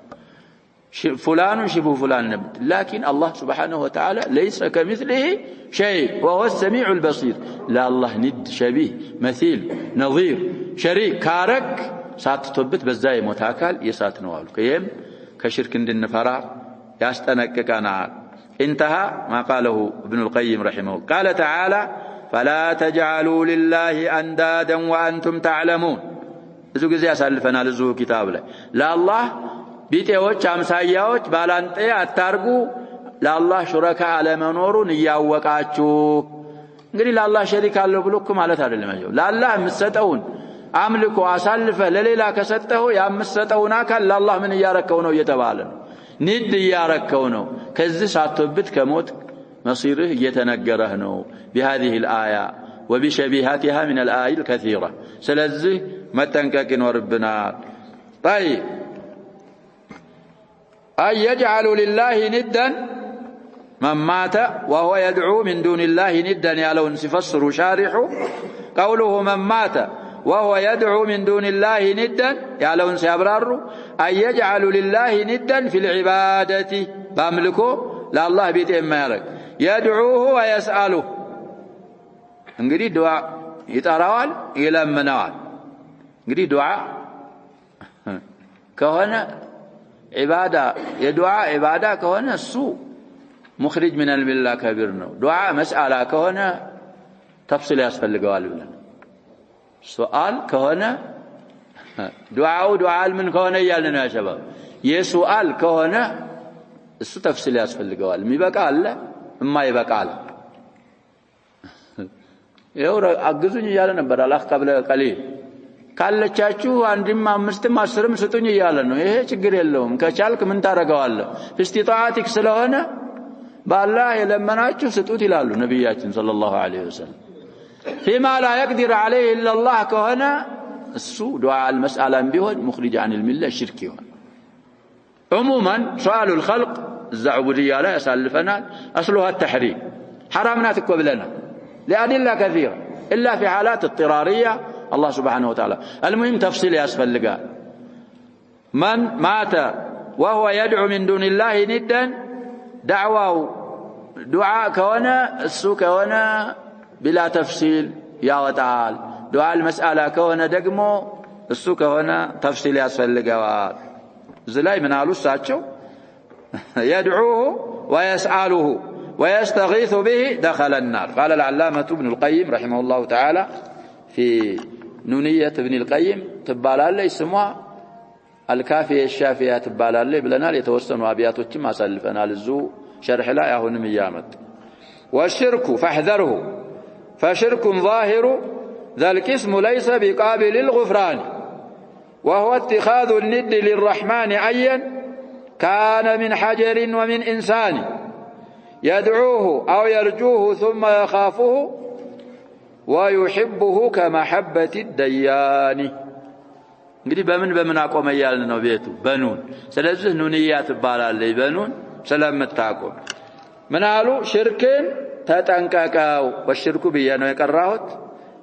فلان شبه فلان لكن الله سبحانه وتعالى ليس كمثله شيء وهو السميع البصير لا الله ند شبيه مثيل نظير شريك كارك ሳትቶበት በዛ የሞት አካል የሳት ነው አሉ ከየም ከሽርክ እንድንፈራ ያስጠነቅቀናል انتهى ما قاله ابن القيم رحمه الله قال تعالى فلا تجعلوا لله اندادا وانتم تعلمون ብዙ ጊዜ ያሳልፈናል እዚሁ ኪታብ ላይ ለአላህ ቢጤዎች አምሳያዎች ባላንጤ አታርጉ ለአላህ ሹረካ አለመኖሩን ያወቃችሁ እንግዲህ ለአላህ ሸሪክ አለው ብሎኩ ማለት አይደለም ለአላህ የምትሰጠውን አምልኮ አሳልፈ ለሌላ ከሰጠው ያምሰጠውና ካል ለአላህ ምን ያረከው ነው እየተባለ ንድ ያረከው ነው ከዚህ ሳትወብት ከሞት مصيره እየተነገረህ ነው بهذه الايه وبشبيهاتها من الايه الكثيره ስለዚህ መጠንቀቅ ይኖርብናል طيب اي يجعل لله ندا من مات وهو يدعو من دون الله ندا يالون سيفسر شارحه قوله من مات وهو يدعو من دون الله ندا يالون سيابرارو أن يجعل لله ندا في العبادة باملكه لا الله بيته ما يرك يدعوه ويسأله انقري دعاء يتراوال يلمنوال انقري دعاء كهنا عبادة يدعاء عبادة كهنا السوء مخرج من الملة كبيرنا دعاء مسألة كهنا تفصيل يسفل قوال بلنا سؤال كهنا دعاء من كهنا يالنا يا شباب يسؤال كهنا السو تفصيل يسفل قوال ميبقى الله ما يبقى الله يورا أجزوني يالنا برا الله قبل قليل ካለቻችሁ አንድም አምስትም አስርም ስጡኝ ይያለ ነው ይሄ ችግር የለውም ከቻልክ ምን ታረጋዋለህ ፍስቲጣአቲክ ስለሆነ ባላህ የለመናችሁ ስጡት ይላሉ ነብያችን ሰለላሁ ዐለይሂ ወሰለም فيما لا يقدر عليه الا الله كهنا السو دعاء المساله بيሆን مخرج عن المله شرك يሆን عموما سؤال الخلق الزعبوديه لا يسالفنا اصلها التحريم حرامنا تكبلنا لادله كثيره الا في حالات اضطراريه الله سبحانه وتعالى المهم تفصيل يسفلقا من مات وهو يدعو من دون الله ندا دعواه دعاء كونا السو كونا بلا تفصيل يا وتعالى دعاء المسألة كونا دقمو السو كونا تفصيل يسفلقا زلاي من قالوا ساتشو يدعوه ويسأله ويستغيث به دخل النار. قال العلامة ابن القيم رحمه الله تعالى في نونية ابن القيم تبالال لي اسمها الكافية الشافية تبالال لي بلنا ليتوسنوا أبياتهم أسلفنا للزو شرح لا يهون ميامت. والشرك فاحذره فشرك ظاهر ذا القسم ليس بقابل الغفران وهو اتخاذ الند للرحمن عيا كان من حجر ومن إنسان يدعوه أو يرجوه ثم يخافه ويحبه كمحبة الديان. እንግዲህ በምን አቆመ ያልን ነው ቤቱ በኑን። ስለዚህ ኑንያ ትባላለች በኑን ስለምታቆም ምን አሉ ሽርክን ተጠንቀቀው ወሽርኩ ብዬ ነው የቀራሁት።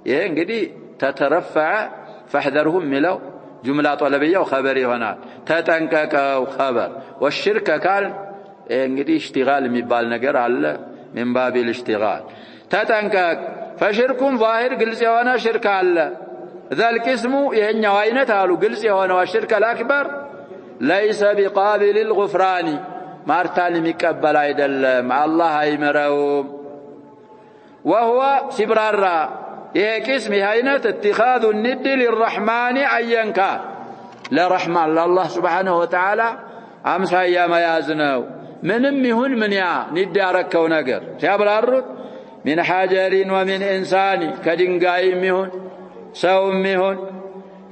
ይሄ እንግዲህ ተተረፈዐ فاحذرهم ሚለው ጁምላ ጠለብያው ኸበር ይሆናል። ተጠንቀቀው ኸበር ወሽርክ ካል እንግዲህ اشتغال የሚባል ነገር አለ من باب الاشتغال ተጠንቀቅ فشرك ظاهر ግልጽ የሆነ ሽርክ አለ ذلك اسمه ይሄኛው አይነት አሉ ግልጽ የሆነው الشرك الأكبر ليس بقابل الغفران ማርታን የሚቀበል አይደለም አላህ አይመረውም وهو ሲብራራ ይሄ ቅስም ይሄ አይነት اتخاذ الند للرحمن عينك ለረህማን ለአላህ سبحانه وتعالى አምሳያ መያዝ ነው ምንም ይሁን ምን ያ ንድ ያረከው ነገር ሲያብራሩት من حجر ومن إنسان كدنقايم يهون سوم يهون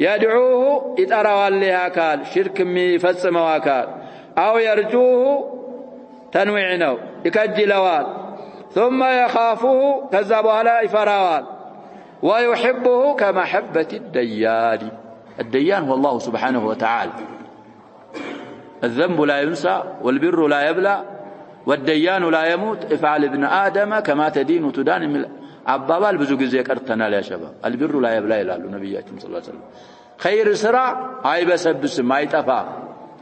يدعوه يتأروى لها كال شرك ميفسم وكال أو يرجوه تنويعنه يكجلوال ثم يخافه كذبوا على إفراوال ويحبه كمحبة الديان. الديان هو الله سبحانه وتعالى. الذنب لا ينسى والبر لا يبلى والديان لا يموت افعل ابن آدم كما تدين تدان من عبابال ብዙ ጊዜ ቀርተናል يا شباب البر لا يبلى ይላሉ ነብያችን ሰለላሁ ዐለይሂ ወሰለም خير ስራ አይበሰብስም አይጠፋ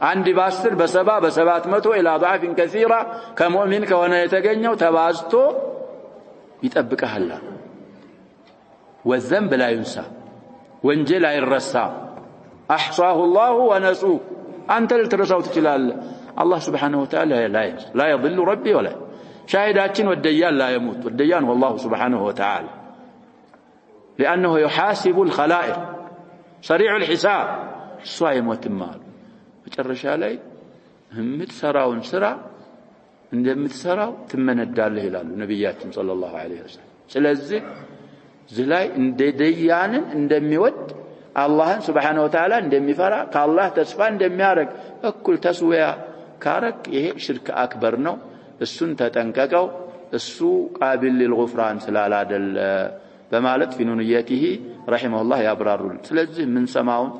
አንድ በ10 በ70 በ700 الى ضعف كثيرة ከሙእሚን ከሆነ የተገኘው ተባዝቶ ይጠብቀሃል والذنب لا ينسى ወንጀል አይረሳም احصاه الله ونسوه አንተ ልትረሳው ትችላለህ الله سبحانه وتعالى لا يضل ربي ولا شاهداتين والديان لا يموت والديان هو الله سبحانه وتعالى لأنه يحاسب الخلائق سريع الحساب الصائم وتمال مجرش علي همت سراون سرا عندما تسراو تمن الداله هلال نبيات صلى الله عليه وسلم سلازي زلاي ديان عندما يود الله سبحانه وتعالى عندما يفرع كالله تسفى عندما يارك أكل تسوية كارك ይሄ ሽርክ አክበር ነው እሱን ተጠንቀቀው እሱ قابل للغفران ስላላደለ በማለት ፊኑንየቲሂ ረሂመሁላህ ያብራሩል። ስለዚህ ምን ሰማውን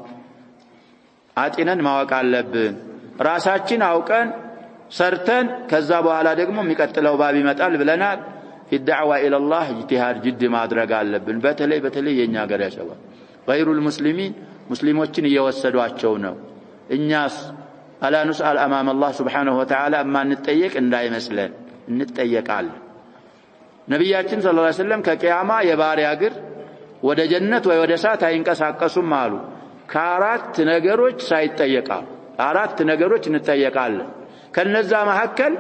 አጢነን ማወቅ አለብን ራሳችን አውቀን ሰርተን ከዛ በኋላ ደግሞ የሚቀጥለው ባብ ይመጣል ብለናል። في الدعوة إلى الله اجتهاد جد ማድረግ አለብን። በተለይ የኛ ሀገር ያሸባል غير المسلمين ሙስሊሞችን እየወሰዷቸው ነው እኛስ ألا نسأل أمام الله سبحانه وتعالى أما نتطيق إن لا يمسلن نتطيق على نبياتنا صلى الله عليه وسلم كقيامة يباري أقر ودا جنة ودا سات هينكساقسم مالو كارات نغروج سايتطيق አራት ነገሮች እንጠየቃለን ከነዛ መሐከል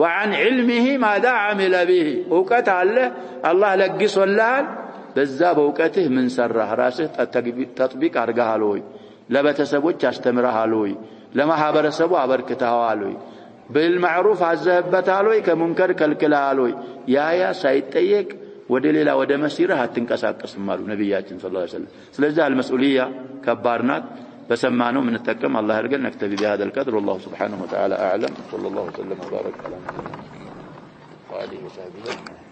وعن علمه ماذا عمل به እውቀት አለ አላህ ለግሶልሃል በዛ በእውቀትህ ምን ሰራህ ራስህ ተጥቢቅ አድርገሃል ወይ ለቤተሰቦች አስተምረሃል ወይ ለማህበረሰቡ አበርክተሃል ወይ بالمعروف አዘህበታል ወይ ከሙንከር ከልክለሃል ወይ ያ ሳይጠየቅ ወደ ሌላ ወደ መስይርህ አትንቀሳቀስም አሉ ነብያችን ሰለላሁ ዐለይሂ ወሰለም። ስለዚህ المسؤولية ከባድ ናት። بسمانه من التكم الله يرجل نكتفي بهذا القدر والله سبحانه وتعالى أعلم. صلى الله وسلم وبارك على محمد وآله وصحبه.